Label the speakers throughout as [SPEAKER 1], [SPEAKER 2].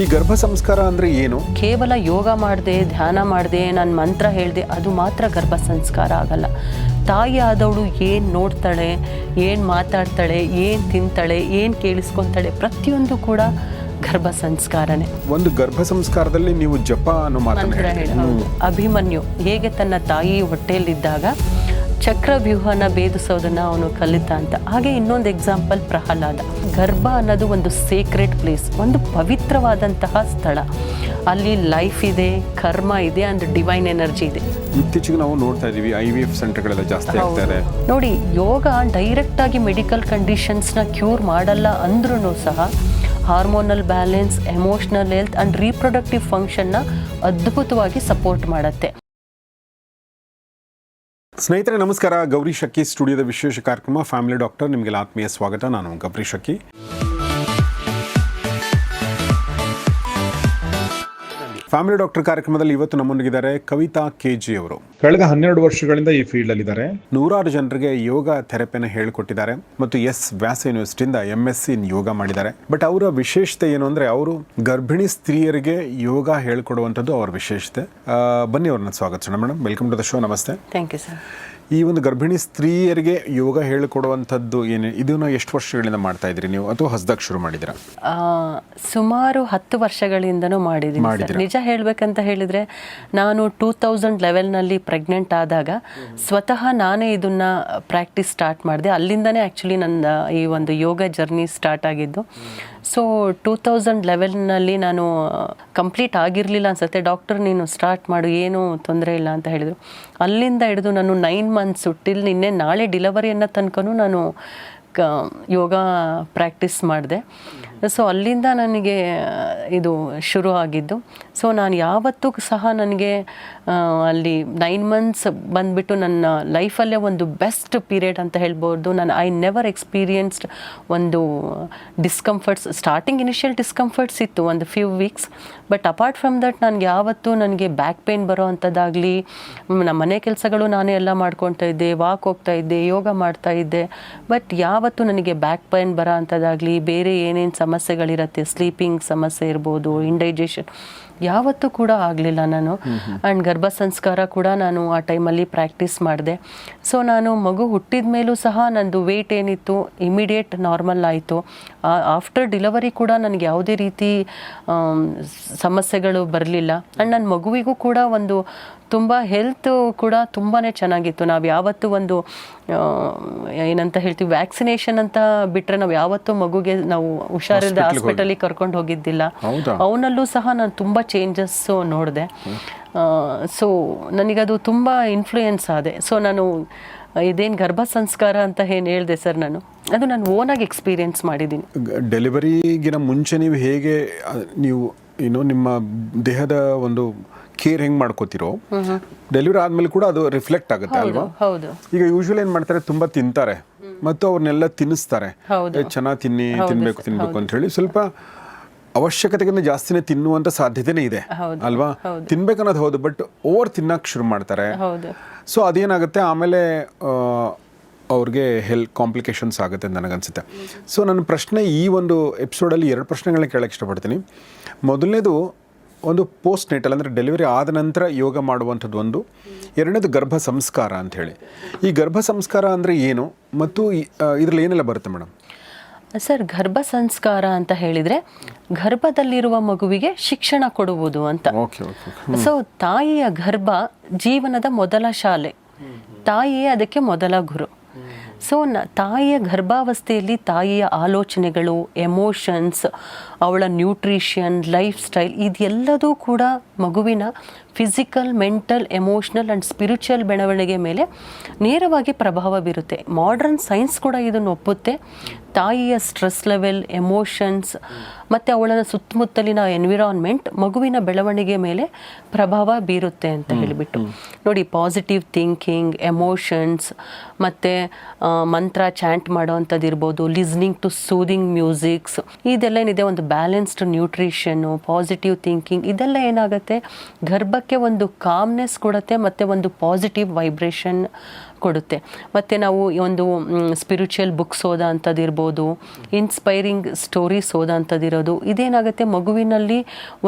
[SPEAKER 1] ಈ ಗರ್ಭ ಸಂಸ್ಕಾರ ಅಂದರೆ ಏನು?
[SPEAKER 2] ಕೇವಲ ಯೋಗ ಮಾಡಿದೆ, ಧ್ಯಾನ ಮಾಡಿದೆ, ನಾನು ಮಂತ್ರ ಹೇಳಿದೆ ಅದು ಮಾತ್ರ ಗರ್ಭ ಸಂಸ್ಕಾರ ಆಗಲ್ಲ. ತಾಯಿ ಆದವಳು ಏನು ನೋಡ್ತಾಳೆ, ಏನು ಮಾತಾಡ್ತಾಳೆ, ಏನು ತಿಂತಾಳೆ, ಏನು ಕೇಳಿಸ್ಕೊತಾಳೆ, ಪ್ರತಿಯೊಂದು ಕೂಡ ಗರ್ಭ ಸಂಸ್ಕಾರನೇ.
[SPEAKER 1] ಒಂದು ಗರ್ಭ ಸಂಸ್ಕಾರದಲ್ಲಿ ನೀವು ಜಪ ಅನ್ನೋ
[SPEAKER 2] ಮಂತ್ರ ಹೇಳಿ. ಅಭಿಮನ್ಯು ಹೇಗೆ ತನ್ನ ತಾಯಿ ಹೊಟ್ಟೆಯಲ್ಲಿದ್ದಾಗ ಚಕ್ರವ್ಯೂಹನ ಭೇದಿಸೋದನ್ನ ಅವನು ಕಲಿತ ಅಂತ, ಹಾಗೆ ಇನ್ನೊಂದು ಎಕ್ಸಾಂಪಲ್ ಪ್ರಹ್ಲಾದ. ಗರ್ಭ ಅನ್ನೋದು ಒಂದು ಸೇಕ್ರೆಡ್ ಪ್ಲೇಸ್, ಒಂದು ಪವಿತ್ರವಾದಂತಹ ಸ್ಥಳ. ಅಲ್ಲಿ ಲೈಫ್ ಇದೆ, ಕರ್ಮ ಇದೆ, ಅಂಡ್ ಡಿವೈನ್ ಎನರ್ಜಿ ಇದೆ.
[SPEAKER 1] ಇತ್ತೀಚೆಗೆ ನಾವು ನೋಡ್ತಾ ಇದೀವಿ IVF ಸೆಂಟರ್ಗಳೆಲ್ಲ ಜಾಸ್ತಿ ಆಗ್ತಾರೆ.
[SPEAKER 2] ನೋಡಿ, ಯೋಗ ಡೈರೆಕ್ಟ್ ಆಗಿ ಮೆಡಿಕಲ್ ಕಂಡೀಷನ್ಸ್ನ ಕ್ಯೂರ್ ಮಾಡಲ್ಲ ಅಂದ್ರೂ ಸಹ hormonal balance, emotional health and reproductive ಫಂಕ್ಷನ್ನ ಅದ್ಭುತವಾಗಿ ಸಪೋರ್ಟ್ ಮಾಡುತ್ತೆ.
[SPEAKER 1] ಸ್ನೇಹಿತರೆ ನಮಸ್ಕಾರ. ಗೌರಿ ಶಕ್ಕಿ ಸ್ಟುಡಿಯೋದ ವಿಶೇಷ ಕಾರ್ಯಕ್ರಮ ಫ್ಯಾಮಿಲಿ ಡಾಕ್ಟರ್, ನಿಮಗೆಲ್ಲ ಆತ್ಮೀಯ ಸ್ವಾಗತ. ನಾನು ಗೌರಿ ಶಕ್ಕಿ. ಫ್ಯಾಮಿಲಿ ಡಾಕ್ಟರ್ ಕಾರ್ಯಕ್ರಮದಲ್ಲಿ ಇವತ್ತು ನಮ್ಮೊಂದಿಗಿದ್ದಾರೆ ಕವಿತಾ KG ಅವರು. ಕಳೆದ 12 ವರ್ಷಗಳಿಂದ ಈ ಫೀಲ್ಡ್ ಅಲ್ಲಿ ಇದ್ದಾರೆ. ನೂರಾರು ಜನರಿಗೆ ಯೋಗ ಥೆರಪಿನ ಹೇಳಿಕೊಟ್ಟಿದ್ದಾರೆ ಮತ್ತು ವ್ಯಾಸ ಯೂನಿವರ್ಸಿಟಿಯಿಂದ MSc ಇನ್ ಯೋಗ ಮಾಡಿದ್ದಾರೆ. ಬಟ್ ಅವರ ವಿಶೇಷತೆ ಏನು ಅಂದರೆ, ಅವರು ಗರ್ಭಿಣಿ ಸ್ತ್ರೀಯರಿಗೆ ಯೋಗ ಹೇಳ್ಕೊಡುವಂಥದ್ದು ಅವರ ವಿಶೇಷತೆ. ಬನ್ನಿ ಅವ್ರನ್ನ ಸ್ವಾಗತಿಸೋಣ. Madam, welcome to the show. ನಮಸ್ತೆ.
[SPEAKER 2] Thank you sir.
[SPEAKER 1] ಈ ಒಂದು ಗರ್ಭಿಣಿ ಸ್ತ್ರೀಯರಿಗೆ ಯೋಗ ಹೇಳಿಕೊಡುವಂಥದ್ದು ಏನು, ಇದನ್ನು ಎಷ್ಟು ವರ್ಷಗಳಿಂದ ಮಾಡ್ತಾ ಇದ್ರಿ ನೀವು, ಅಥವಾ ಹೊಸದಾಗಿ ಶುರು ಮಾಡಿದ್ದೀರಾ?
[SPEAKER 2] ಸುಮಾರು 10 ವರ್ಷಗಳಿಂದನೂ ಮಾಡಿದ್ದೀನಿ. ನಿಜ ಹೇಳಬೇಕಂತ ಹೇಳಿದರೆ, ನಾನು 2011ನಲ್ಲಿ ಪ್ರೆಗ್ನೆಂಟ್ ಆದಾಗ ಸ್ವತಃ ನಾನೇ ಇದನ್ನು ಪ್ರಾಕ್ಟೀಸ್ ಸ್ಟಾರ್ಟ್ ಮಾಡಿದೆ. ಅಲ್ಲಿಂದನೇ ಆ್ಯಕ್ಚುಲಿ ನನ್ನ ಈ ಒಂದು ಯೋಗ ಜರ್ನಿ ಸ್ಟಾರ್ಟ್ ಆಗಿದ್ದು. ಸೊ 2011ನಲ್ಲಿ ನಾನು ಕಂಪ್ಲೀಟ್ ಆಗಿರಲಿಲ್ಲ ಅನ್ಸುತ್ತೆ. ಡಾಕ್ಟರ್ ನೀನು ಸ್ಟಾರ್ಟ್ ಮಾಡು, ಏನೂ ತೊಂದರೆ ಇಲ್ಲ ಅಂತ ಹೇಳಿದರು. ಅಲ್ಲಿಂದ ಹಿಡಿದು ನಾನು 9 ಮಂತ್ಸು ಟಿಲ್ ನಾಳೆ ಡಿಲಿವರಿಯನ್ನು ತನಕನೂ ನಾನು ಯೋಗ ಪ್ರಾಕ್ಟೀಸ್ ಮಾಡಿದೆ. ಸೊ ಅಲ್ಲಿಂದ ನನಗೆ ಇದು ಶುರು ಆಗಿದ್ದು. ಸೊ ನಾನು ಯಾವತ್ತೂ ಸಹ ನನಗೆ ಅಲ್ಲಿ 9 ಮಂತ್ಸ್ ಬಂದುಬಿಟ್ಟು ನನ್ನ ಲೈಫಲ್ಲೇ ಒಂದು ಬೆಸ್ಟ್ ಪೀರಿಯಡ್ ಅಂತ ಹೇಳ್ಬೋದು. ಐ ನೆವರ್ ಎಕ್ಸ್ಪೀರಿಯನ್ಸ್ಡ್ ಒಂದು ಡಿಸ್ಕಂಫರ್ಟ್ಸ್. ಸ್ಟಾರ್ಟಿಂಗ್ ಇನಿಷಿಯಲ್ ಡಿಸ್ಕಂಫರ್ಟ್ಸ್ ಇತ್ತು ಒಂದು few weeks. But apart from that ನನಗೆ ಬ್ಯಾಕ್ ಪೇನ್ ಬರೋ ಅಂಥದ್ದಾಗಲಿ, ನಮ್ಮ ಮನೆ ಕೆಲಸಗಳು ನಾನೇ ಎಲ್ಲ ಮಾಡ್ಕೊತಾ ಇದ್ದೆ, ವಾಕ್ ಹೋಗ್ತಾ ಇದ್ದೆ, ಯೋಗ ಮಾಡ್ತಾ ಇದ್ದೆ. ಬಟ್ ಯಾವತ್ತೂ ನನಗೆ ಬ್ಯಾಕ್ ಪೇನ್ ಬರೋ ಅಂಥದ್ದಾಗಲಿ, ಬೇರೆ ಏನೇನು ಸಮಸ್ಯೆಗಳಿರುತ್ತೆ, ಸ್ಲೀಪಿಂಗ್ ಸಮಸ್ಯೆ ಇರ್ಬೋದು, ಇಂಡೈಜೆಷನ್, ಯಾವತ್ತೂ ಕೂಡ ಆಗಲಿಲ್ಲ ನಾನು. ಆ್ಯಂಡ್ ಗರ್ಭ ಸಂಸ್ಕಾರ ಕೂಡ ನಾನು ಆ ಟೈಮಲ್ಲಿ ಪ್ರಾಕ್ಟೀಸ್ ಮಾಡಿದೆ. ಸೊ ನಾನು ಮಗು ಹುಟ್ಟಿದ ಮೇಲೂ ಸಹ ನಂದು ವೆಯ್ಟ್ ಏನಿತ್ತು ಇಮಿಡಿಯೇಟ್ ನಾರ್ಮಲ್ ಆಯಿತು. ಆಫ್ಟರ್ ಡಿಲಿವರಿ ಕೂಡ ನನಗೆ ಯಾವುದೇ ರೀತಿ ಸಮಸ್ಯೆಗಳು ಬರಲಿಲ್ಲ. ಆ್ಯಂಡ್ ನನ್ನ ಮಗುವಿಗೂ ಕೂಡ ಒಂದು ತುಂಬ ಹೆಲ್ತ್ ಕೂಡ ತುಂಬಾ ಚೆನ್ನಾಗಿತ್ತು. ನಾವು ಯಾವತ್ತೂ ಒಂದು ಏನಂತ ಹೇಳ್ತೀವಿ, ವ್ಯಾಕ್ಸಿನೇಷನ್ ಅಂತ ಬಿಟ್ಟರೆ ನಾವು ಯಾವತ್ತೂ ಮಗುಗೆ ನಾವು ಹುಷಾರಿದ್ದ ಹಾಸ್ಪಿಟಲಿಗೆ ಕರ್ಕೊಂಡು ಹೋಗಿದ್ದಿಲ್ಲ. ಅವನಲ್ಲೂ ಸಹ ನಾನು ತುಂಬ ಚೇಂಜಸ್ಸು ನೋಡಿದೆ. ಸೊ ನನಗದು ತುಂಬ ಇನ್ಫ್ಲೂಯೆನ್ಸ್ ಆದೆ. ಸೊ ನಾನು ಇದೇನು ಗರ್ಭ ಸಂಸ್ಕಾರ ಅಂತ ಏನು ಹೇಳಿದೆ ಸರ್, ಅದು ನಾನು ಓನಾಗಿ ಎಕ್ಸ್ಪೀರಿಯೆನ್ಸ್ ಮಾಡಿದ್ದೀನಿ.
[SPEAKER 1] ಡೆಲಿವರಿಗಿನ ಮುಂಚೆ ನೀವು ಹೇಗೆ ನಿಮ್ಮ ದೇಹದ ಒಂದು ಕೇರ್ ಹೆಂಗೆ ಮಾಡ್ಕೋತಿರೋ, ಡೆಲಿವರಿ ಆದ್ಮೇಲೆ ಕೂಡ ಅದು ರಿಫ್ಲೆಕ್ಟ್ ಆಗುತ್ತೆ ಅಲ್ವಾ?
[SPEAKER 2] ಹೌದು.
[SPEAKER 1] ಈಗ ಯೂಶುವಲಿ ಏನು ಮಾಡ್ತಾರೆ, ತುಂಬ ತಿಂತಾರೆ ಮತ್ತು ಅವ್ರನ್ನೆಲ್ಲ ತಿನ್ನಿಸ್ತಾರೆ. ಚೆನ್ನಾಗಿ ತಿನ್ಬೇಕು ಅಂತ ಹೇಳಿ ಸ್ವಲ್ಪ ಅವಶ್ಯಕತೆಗಿಂತ ಜಾಸ್ತಿನೇ ತಿನ್ನುವಂಥ ಸಾಧ್ಯತೆನೇ ಇದೆ ಅಲ್ವಾ? ತಿನ್ಬೇಕನ್ನೋದು ಹೌದು, ಬಟ್ ಓವರ್ ತಿನ್ನಕ್ಕೆ ಶುರು ಮಾಡ್ತಾರೆ. ಸೊ ಅದೇನಾಗುತ್ತೆ, ಆಮೇಲೆ ಅವ್ರಿಗೆ ಕಾಂಪ್ಲಿಕೇಶನ್ಸ್ ಆಗುತ್ತೆ ಅಂತ ನನಗನ್ಸುತ್ತೆ. ಸೊ ನನ್ನ ಪ್ರಶ್ನೆ ಈ ಒಂದು ಎಪಿಸೋಡಲ್ಲಿ 2 ಪ್ರಶ್ನೆಗಳನ್ನ ಕೇಳಕ್ಕೆ ಇಷ್ಟಪಡ್ತೀನಿ. ಮೊದಲನೇದು ಒಂದು ಪೋಸ್ಟ್ ನೇಟಲ್, ಅಂದರೆ ಡೆಲಿವರಿ ಆದ ನಂತರ ಯೋಗ ಮಾಡುವಂಥದ್ದು ಒಂದು. ಎರಡನೇದು ಗರ್ಭ ಸಂಸ್ಕಾರ ಅಂಥೇಳಿ. ಈ ಗರ್ಭ ಸಂಸ್ಕಾರ ಅಂದರೆ ಏನು ಮತ್ತು ಇದರಲ್ಲಿ ಏನೆಲ್ಲ ಬರುತ್ತೆ ಮೇಡಮ್?
[SPEAKER 2] ಸರ್, ಗರ್ಭ ಸಂಸ್ಕಾರ ಅಂತ ಹೇಳಿದರೆ ಗರ್ಭದಲ್ಲಿರುವ ಮಗುವಿಗೆ ಶಿಕ್ಷಣ ಕೊಡುವುದು ಅಂತ. ಸೊ ತಾಯಿಯ ಗರ್ಭ ಜೀವನದ ಮೊದಲ ಶಾಲೆ, ತಾಯಿಯೇ ಅದಕ್ಕೆ ಮೊದಲ ಗುರು. ಸೊ ತಾಯಿಯ ಗರ್ಭಾವಸ್ಥೆಯಲ್ಲಿ ತಾಯಿಯ ಆಲೋಚನೆಗಳು, ಎಮೋಷನ್ಸ್, ಅವಳ ನ್ಯೂಟ್ರಿಷನ್, ಲೈಫ್ ಸ್ಟೈಲ್, ಇದೆಲ್ಲದೂ ಕೂಡ ಮಗುವಿನ physical, mental, emotional and spiritual ಬೆಳವಣಿಗೆ ಮೇಲೆ ನೇರವಾಗಿ ಪ್ರಭಾವ ಬೀರುತ್ತೆ. ಮಾಡರ್ನ್ ಸೈನ್ಸ್ ಕೂಡ ಇದನ್ನು ಒಪ್ಪುತ್ತೆ. ತಾಯಿಯ ಸ್ಟ್ರೆಸ್ ಲೆವೆಲ್, ಎಮೋಷನ್ಸ್ ಮತ್ತು ಅವಳ ಸುತ್ತಮುತ್ತಲಿನ ಎನ್ವಿರಾನ್ಮೆಂಟ್ ಮಗುವಿನ ಬೆಳವಣಿಗೆ ಮೇಲೆ ಪ್ರಭಾವ ಬೀರುತ್ತೆ ಅಂತ ಹೇಳಿಬಿಟ್ಟು. ನೋಡಿ, ಪಾಸಿಟಿವ್ ಥಿಂಕಿಂಗ್, ಎಮೋಷನ್ಸ್ ಮತ್ತು ಮಂತ್ರ ಚಾಂಟ್ ಮಾಡೋ ಅಂಥದ್ದು ಇರ್ಬೋದು, ಲಿಸ್ನಿಂಗ್ ಟು ಸೂದಿಂಗ್ ಮ್ಯೂಸಿಕ್ಸ್, ಇದೆಲ್ಲ ಏನಿದೆ, ಒಂದು ಬ್ಯಾಲೆನ್ಸ್ಡ್ ನ್ಯೂಟ್ರಿಷನ್ನು, ಪಾಸಿಟಿವ್ ಥಿಂಕಿಂಗ್, ಇದೆಲ್ಲ ಏನಾಗುತ್ತೆ, ಗರ್ಭಕ್ಕೆ ಒಂದು ಕಾಮ್ನೆಸ್ ಕೊಡುತ್ತೆ ಮತ್ತು ಒಂದು ಪಾಸಿಟಿವ್ ವೈಬ್ರೇಷನ್ ಕೊಡುತ್ತೆ. ಮತ್ತು ನಾವು ಒಂದು ಸ್ಪಿರಿಚುವಲ್ ಬುಕ್ಸ್ ಓದೋ ಅಂಥದ್ದು ಇರ್ಬೋದು, ಇನ್ಸ್ಪೈರಿಂಗ್ ಸ್ಟೋರೀಸ್ ಓದೋ ಅಂಥದ್ದು ಇರೋದು, ಇದೇನಾಗುತ್ತೆ ಮಗುವಿನಲ್ಲಿ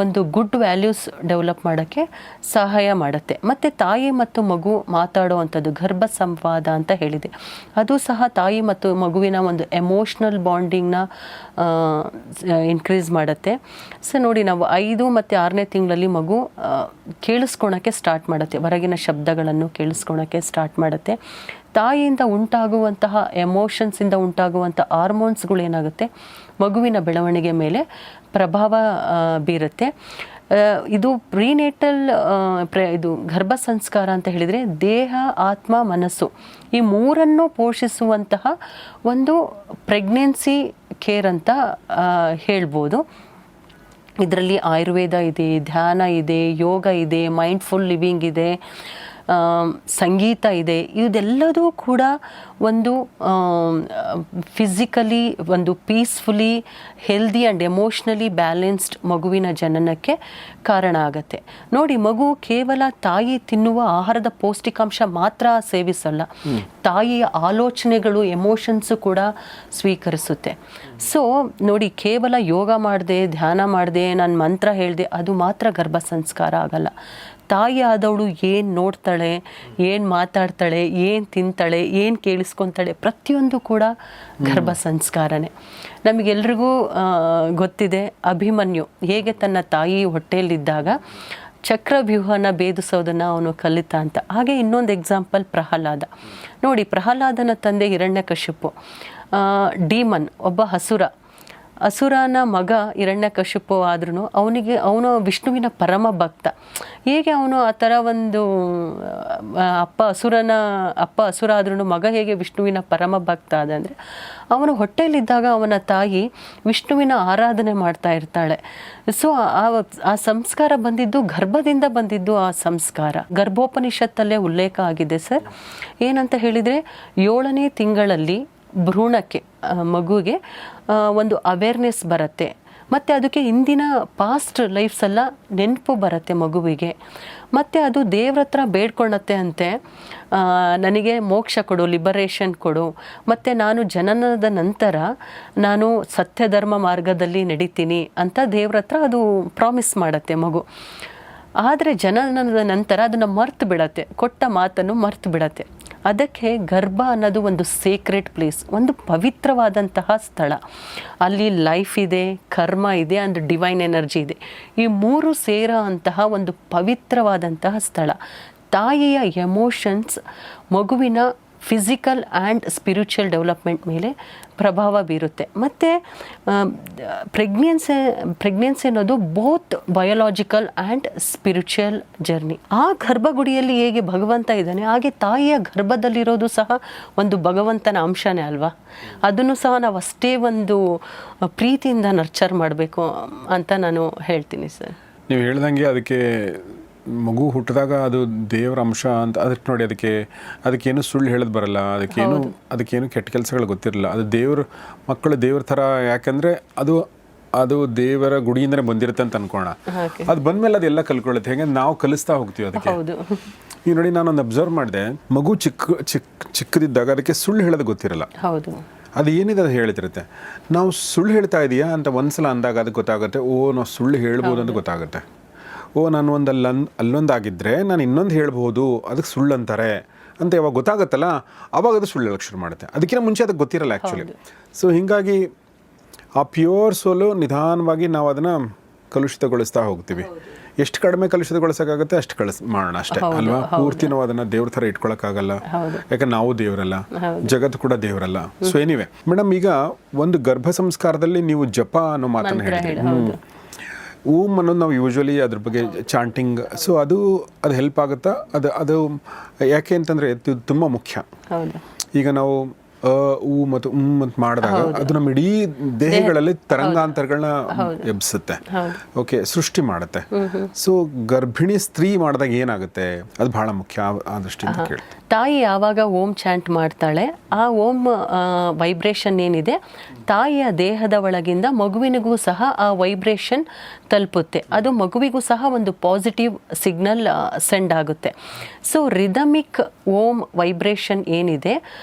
[SPEAKER 2] ಒಂದು ಗುಡ್ ವ್ಯಾಲ್ಯೂಸ್ ಡೆವಲಪ್ ಮಾಡೋಕ್ಕೆ ಸಹಾಯ ಮಾಡುತ್ತೆ. ಮತ್ತು ತಾಯಿ ಮತ್ತು ಮಗು ಮಾತಾಡೋ ಅಂಥದ್ದು ಗರ್ಭ ಸಂವಾದ ಅಂತ ಹೇಳಿದೆ, ಅದು ಸಹ ತಾಯಿ ಮತ್ತು ಮಗುವಿನ ಒಂದು ಎಮೋಷ್ನಲ್ ಬಾಂಡಿಂಗ್ನ ಇನ್ಕ್ರೀಸ್ ಮಾಡುತ್ತೆ. ಸೊ ನೋಡಿ, ನಾವು 5 ಮತ್ತು 6ನೇ ತಿಂಗಳಲ್ಲಿ ಮಗು ಕೇಳಿಸ್ಕೊಳಕ್ಕೆ ಸ್ಟಾರ್ಟ್ ಮಾಡುತ್ತೆ, ಹೊರಗಿನ ಶಬ್ದಗಳನ್ನು ಕೇಳಿಸ್ಕೊಳಕ್ಕೆ ಸ್ಟಾರ್ಟ್ ಮಾಡುತ್ತೆ. ತಾಯಿಯಿಂದ ಉಂಟಾಗುವಂತಹ ಎಮೋಷನ್ಸಿಂದ ಉಂಟಾಗುವಂಥ ಹಾರ್ಮೋನ್ಸ್ಗಳು ಏನಾಗುತ್ತೆ ಮಗುವಿನ ಬೆಳವಣಿಗೆ ಮೇಲೆ ಪ್ರಭಾವ ಬೀರುತ್ತೆ. ಇದು ಪ್ರೀನೇಟಲ್ ಇದು ಗರ್ಭ ಸಂಸ್ಕಾರ ಅಂತ ಹೇಳಿದರೆ ದೇಹ, ಆತ್ಮ, ಮನಸ್ಸು ಈ ಮೂರನ್ನು ಪೋಷಿಸುವಂತಹ ಒಂದು ಪ್ರೆಗ್ನೆನ್ಸಿ ಕೇರ್ ಅಂತ ಹೇಳ್ಬೋದು. ಇದರಲ್ಲಿ ಆಯುರ್ವೇದ ಇದೆ, ಧ್ಯಾನ ಇದೆ, ಯೋಗ ಇದೆ, ಮೈಂಡ್ಫುಲ್ ಲಿವಿಂಗ್ ಇದೆ, ಸಂಗೀತ ಇದೆ. ಇದೆಲ್ಲದೂ ಕೂಡ ಒಂದು ಫಿಸಿಕಲಿ ಒಂದು peacefully healthy and emotionally balanced ಮಗುವಿನ ಜನನಕ್ಕೆ ಕಾರಣ ಆಗುತ್ತೆ. ನೋಡಿ, ಮಗು ಕೇವಲ ತಾಯಿ ತಿನ್ನುವ ಆಹಾರದ ಪೌಷ್ಟಿಕಾಂಶ ಮಾತ್ರ ಸೇವಿಸಲ್ಲ, ತಾಯಿಯ ಆಲೋಚನೆಗಳು, ಎಮೋಷನ್ಸು ಕೂಡ ಸ್ವೀಕರಿಸುತ್ತೆ. ಸೊ ನೋಡಿ, ಕೇವಲ ಯೋಗ ಮಾಡಿದೆ, ಧ್ಯಾನ ಮಾಡಿದೆ, ನಾನು ಮಂತ್ರ ಹೇಳಿದೆ ಅದು ಮಾತ್ರ ಗರ್ಭ ಸಂಸ್ಕಾರ ಆಗಲ್ಲ. ತಾಯಿ ಆದವಳು ಏನು ನೋಡ್ತಾಳೆ, ಏನು ಮಾತಾಡ್ತಾಳೆ, ಏನು ತಿಂತಾಳೆ, ಏನು ಕೇಳಿಸ್ಕೊತಾಳೆ, ಪ್ರತಿಯೊಂದು ಕೂಡ ಗರ್ಭ ಸಂಸ್ಕಾರನೇ. ನಮಗೆಲ್ರಿಗೂ ಗೊತ್ತಿದೆ ಅಭಿಮನ್ಯು ಹೇಗೆ ತನ್ನ ತಾಯಿ ಹೊಟ್ಟೆಯಲ್ಲಿದ್ದಾಗ ಚಕ್ರವ್ಯೂಹನ ಭೇದಿಸೋದನ್ನು ಅವನು ಕಲಿತ ಅಂತ. ಹಾಗೆ ಇನ್ನೊಂದು ಎಕ್ಸಾಂಪಲ್ ಪ್ರಹ್ಲಾದ. ನೋಡಿ, ಪ್ರಹ್ಲಾದನ ತಂದೆ ಹಿರಣ್ಯಕಶಿಪು ಡೀಮನ್, ಒಬ್ಬ ಅಸುರನ ಮಗ ಹಿರಣ್ಯಕಶಿಪು ಆದ್ರೂ ಅವನು ವಿಷ್ಣುವಿನ ಪರಮ ಭಕ್ತ. ಹೇಗೆ ಅವನು ಆ ಥರ ಒಂದು ಅಪ್ಪ ಅಸುರ ಆದ್ರೂ ಮಗ ಹೇಗೆ ವಿಷ್ಣುವಿನ ಪರಮ ಭಕ್ತ ಆದ ಅಂದರೆ, ಅವನು ಹೊಟ್ಟೆಯಲ್ಲಿದ್ದಾಗ ಅವನ ತಾಯಿ ವಿಷ್ಣುವಿನ ಆರಾಧನೆ ಮಾಡ್ತಾ ಇರ್ತಾಳೆ. ಸೊ ಆ ಸಂಸ್ಕಾರ ಬಂದಿದ್ದು ಗರ್ಭದಿಂದ ಬಂದಿದ್ದು. ಆ ಸಂಸ್ಕಾರ ಗರ್ಭೋಪನಿಷತ್ತಲ್ಲೇ ಉಲ್ಲೇಖ ಆಗಿದೆ ಸರ್. ಏನಂತ ಹೇಳಿದರೆ 7ನೇ ತಿಂಗಳಲ್ಲಿ ಭ್ರೂಣಕ್ಕೆ ಮಗುವಿಗೆ ಒಂದು ಅವೇರ್ನೆಸ್ ಬರುತ್ತೆ, ಮತ್ತು ಅದಕ್ಕೆ ಹಿಂದಿನ ಪಾಸ್ಟ್ ಲೈಫ್ಸ್ ಎಲ್ಲ ನೆನಪು ಬರುತ್ತೆ ಮಗುವಿಗೆ. ಮತ್ತು ಅದು ದೇವ್ರ ಹತ್ರ ಬೇಡ್ಕೊಳ್ಳುತ್ತೆ ಅಂತೆ, ನನಗೆ ಮೋಕ್ಷ ಕೊಡು, ಲಿಬರೇಷನ್ ಕೊಡು, ಮತ್ತು ನಾನು ಜನನದ ನಂತರ ನಾನು ಸತ್ಯಧರ್ಮ ಮಾರ್ಗದಲ್ಲಿ ನಡೀತೀನಿ ಅಂತ ದೇವ್ರ ಹತ್ರ ಅದು ಪ್ರಾಮಿಸ್ ಮಾಡುತ್ತೆ ಮಗು. ಆದರೆ ಜನನದ ನಂತರ ಅದನ್ನು ಮರ್ತು ಬಿಡತ್ತೆ, ಕೊಟ್ಟ ಮಾತನ್ನು ಮರ್ತು ಬಿಡತ್ತೆ. ಅದಕ್ಕೆ ಗರ್ಭ ಅನ್ನೋದು ಒಂದು ಸೇಕ್ರೆಡ್ ಪ್ಲೇಸ್, ಒಂದು ಪವಿತ್ರವಾದಂತಹ ಸ್ಥಳ. ಅಲ್ಲಿ ಲೈಫ್ ಇದೆ, ಕರ್ಮ ಇದೆ, ಅಂಡ್ ಡಿವೈನ್ ಎನರ್ಜಿ ಇದೆ. ಈ 3 ಸೇರೋ ಅಂತಹ ಒಂದು ಪವಿತ್ರವಾದಂತಹ ಸ್ಥಳ. ತಾಯಿಯ ಎಮೋಷನ್ಸ್ ಮಗುವಿನ ಫಿಸಿಕಲ್ ಆ್ಯಂಡ್ ಸ್ಪಿರಿಚುವಲ್ ಡೆವಲಪ್ಮೆಂಟ್ ಮೇಲೆ ಪ್ರಭಾವ ಬೀರುತ್ತೆ. ಮತ್ತು ಪ್ರೆಗ್ನೆನ್ಸಿ ಅನ್ನೋದು both biological and spiritual journey. ಆ ಗರ್ಭಗುಡಿಯಲ್ಲಿ ಹೇಗೆ ಭಗವಂತ ಇದ್ದಾನೆ, ಹಾಗೆ ತಾಯಿಯ ಗರ್ಭದಲ್ಲಿರೋದು ಸಹ ಒಂದು ಭಗವಂತನ ಅಂಶನೇ ಅಲ್ವಾ. ಅದನ್ನು ಸಹ ನಾವು ಅಷ್ಟೇ ಒಂದು ಪ್ರೀತಿಯಿಂದ ನರ್ಚರ್ ಮಾಡಬೇಕು ಅಂತ ನಾನು ಹೇಳ್ತೀನಿ ಸರ್.
[SPEAKER 1] ನೀವು ಹೇಳ್ದಂಗೆ ಅದಕ್ಕೆ ಮಗು ಹುಟ್ಟಿದಾಗ ಅದು ದೇವರ ಅಂಶ ಅಂತ. ಅದಕ್ಕೆ ನೋಡಿ, ಅದಕ್ಕೇನು ಸುಳ್ಳು ಹೇಳೋದು ಬರಲ್ಲ, ಅದಕ್ಕೇನು ಕೆಟ್ಟ ಕೆಲಸಗಳು ಗೊತ್ತಿರಲ್ಲ. ಅದು ಮಕ್ಕಳು ದೇವ್ರ ಥರ. ಯಾಕಂದರೆ ಅದು ದೇವರ ಗುಡಿಯಿಂದನೇ ಬಂದಿರುತ್ತೆ ಅಂತ ಅನ್ಕೋಣ. ಅದು ಬಂದಮೇಲೆ ಅದೆಲ್ಲ ಕಲ್ಕೊಳ್ಳುತ್ತೆ. ಹೇಗೆ ನಾವು ಕಲಿಸ್ತಾ ಹೋಗ್ತೀವಿ ಅದಕ್ಕೆ. ಈಗ ನೋಡಿ, ನಾನೊಂದು ಅಬ್ಸರ್ವ್ ಮಾಡಿದೆ, ಮಗು ಚಿಕ್ಕದಿದ್ದಾಗ ಅದಕ್ಕೆ ಸುಳ್ಳು ಹೇಳೋದು ಗೊತ್ತಿರಲ್ಲ. ಅದು ಏನಿದೆ ಅದು ಹೇಳ್ತಿರುತ್ತೆ. ನಾವು ಸುಳ್ಳು ಹೇಳ್ತಾ ಇದೀಯಾ ಅಂತ ಒಂದ್ಸಲ ಅಂದಾಗ ಅದಕ್ಕೆ ಗೊತ್ತಾಗುತ್ತೆ, ನಾವು ಸುಳ್ಳು ಹೇಳ್ಬೋದು ಅಂತ ಗೊತ್ತಾಗುತ್ತೆ. ನಾನು ಅಲ್ಲೊಂದಾಗಿದ್ದರೆ ನಾನು ಇನ್ನೊಂದು ಹೇಳ್ಬೋದು, ಅದಕ್ಕೆ ಸುಳ್ಳು ಅಂತಾರೆ ಅಂತ ಯಾವಾಗ ಗೊತ್ತಾಗುತ್ತಲ್ಲ, ಆವಾಗ ಅದು ಸುಳ್ಳು ಹೇಳಕ್ಕೆ ಶುರು ಮಾಡುತ್ತೆ. ಅದಕ್ಕಿಂತ ಮುಂಚೆ ಅದಕ್ಕೆ ಗೊತ್ತಿರಲ್ಲ ಆ್ಯಕ್ಚುಲಿ. ಸೊ ಹೀಗಾಗಿ ಆ ಪ್ಯೂರ್ ಸೋಲು ನಿಧಾನವಾಗಿ ನಾವು ಅದನ್ನು ಕಲುಷಿತಗೊಳಿಸ್ತಾ ಹೋಗ್ತೀವಿ. ಎಷ್ಟು ಕಡಿಮೆ ಕಲುಷಿತಗೊಳಿಸೋಕ್ಕಾಗುತ್ತೆ ಅಷ್ಟು ಮಾಡೋಣ ಅಷ್ಟೇ ಅಲ್ವಾ. ಪೂರ್ತಿ ನಾವು ಅದನ್ನು ದೇವ್ರ ಥರ ಇಟ್ಕೊಳಕ್ಕಾಗಲ್ಲ, ಯಾಕಂದ್ರೆ ನಾವು ದೇವರಲ್ಲ, ಜಗತ್ತು ಕೂಡ ದೇವರಲ್ಲ. ಸೊ ಎನಿವೆ ಮೇಡಮ್, ಈಗ ಒಂದು ಗರ್ಭ ಸಂಸ್ಕಾರದಲ್ಲಿ ನೀವು ಜಪ ಅನ್ನೋ ಮಾತನ್ನು ಹೇಳಿದ್ರಿ. ಓಮ್ ಅನ್ನೋದು ನಾವು ಯೂಶ್ವಲಿ ಅದ್ರ ಬಗ್ಗೆ ಚಾಂಟಿಂಗ್, ಸೊ ಅದು ಹೆಲ್ಪ್ ಆಗುತ್ತಾ? ಅದು ಯಾಕೆ ಅಂತಂದರೆ ತುಂಬ ಮುಖ್ಯ. ಈಗ ನಾವು ಮತ್ತು ಅಂತ ಮಾಡಿದಾಗ ಅದು ನಮ್ಮ ಇಡೀ ದೇಹಗಳಲ್ಲಿ ತರಂಗಾಂತರಗಳನ್ನ ಎಬ್ಬಿಸುತ್ತೆ, ಓಕೆ, ಸೃಷ್ಟಿ ಮಾಡುತ್ತೆ. ಸೊ ಗರ್ಭಿಣಿ ಸ್ತ್ರೀ ಮಾಡಿದಾಗ ಏನಾಗುತ್ತೆ, ಅದು ಬಹಳ ಮುಖ್ಯ ಆ ದೃಷ್ಟಿಯಿಂದ ಕೇಳಿ.
[SPEAKER 2] ತಾಯಿ ಯಾವಾಗ ಓಂ ಚಾಂಟ್ ಮಾಡ್ತಾಳೆ, ಆ ಓಂ ವೈಬ್ರೇಷನ್ ಏನಿದೆ ತಾಯಿಯ ದೇಹದ ಒಳಗಿಂದ ಮಗುವಿನಿಗೂ ಸಹ ಆ ವೈಬ್ರೇಷನ್ ತಲುಪುತ್ತೆ. ಅದು ಮಗುವಿಗೂ ಸಹ ಒಂದು ಪಾಸಿಟಿವ್ ಸಿಗ್ನಲ್ ಸೆಂಡ್ ಆಗುತ್ತೆ. ಸೊ ರಿದಮಿಕ್ ಓಮ್ ವೈಬ್ರೇಷನ್ ಏನಿದೆ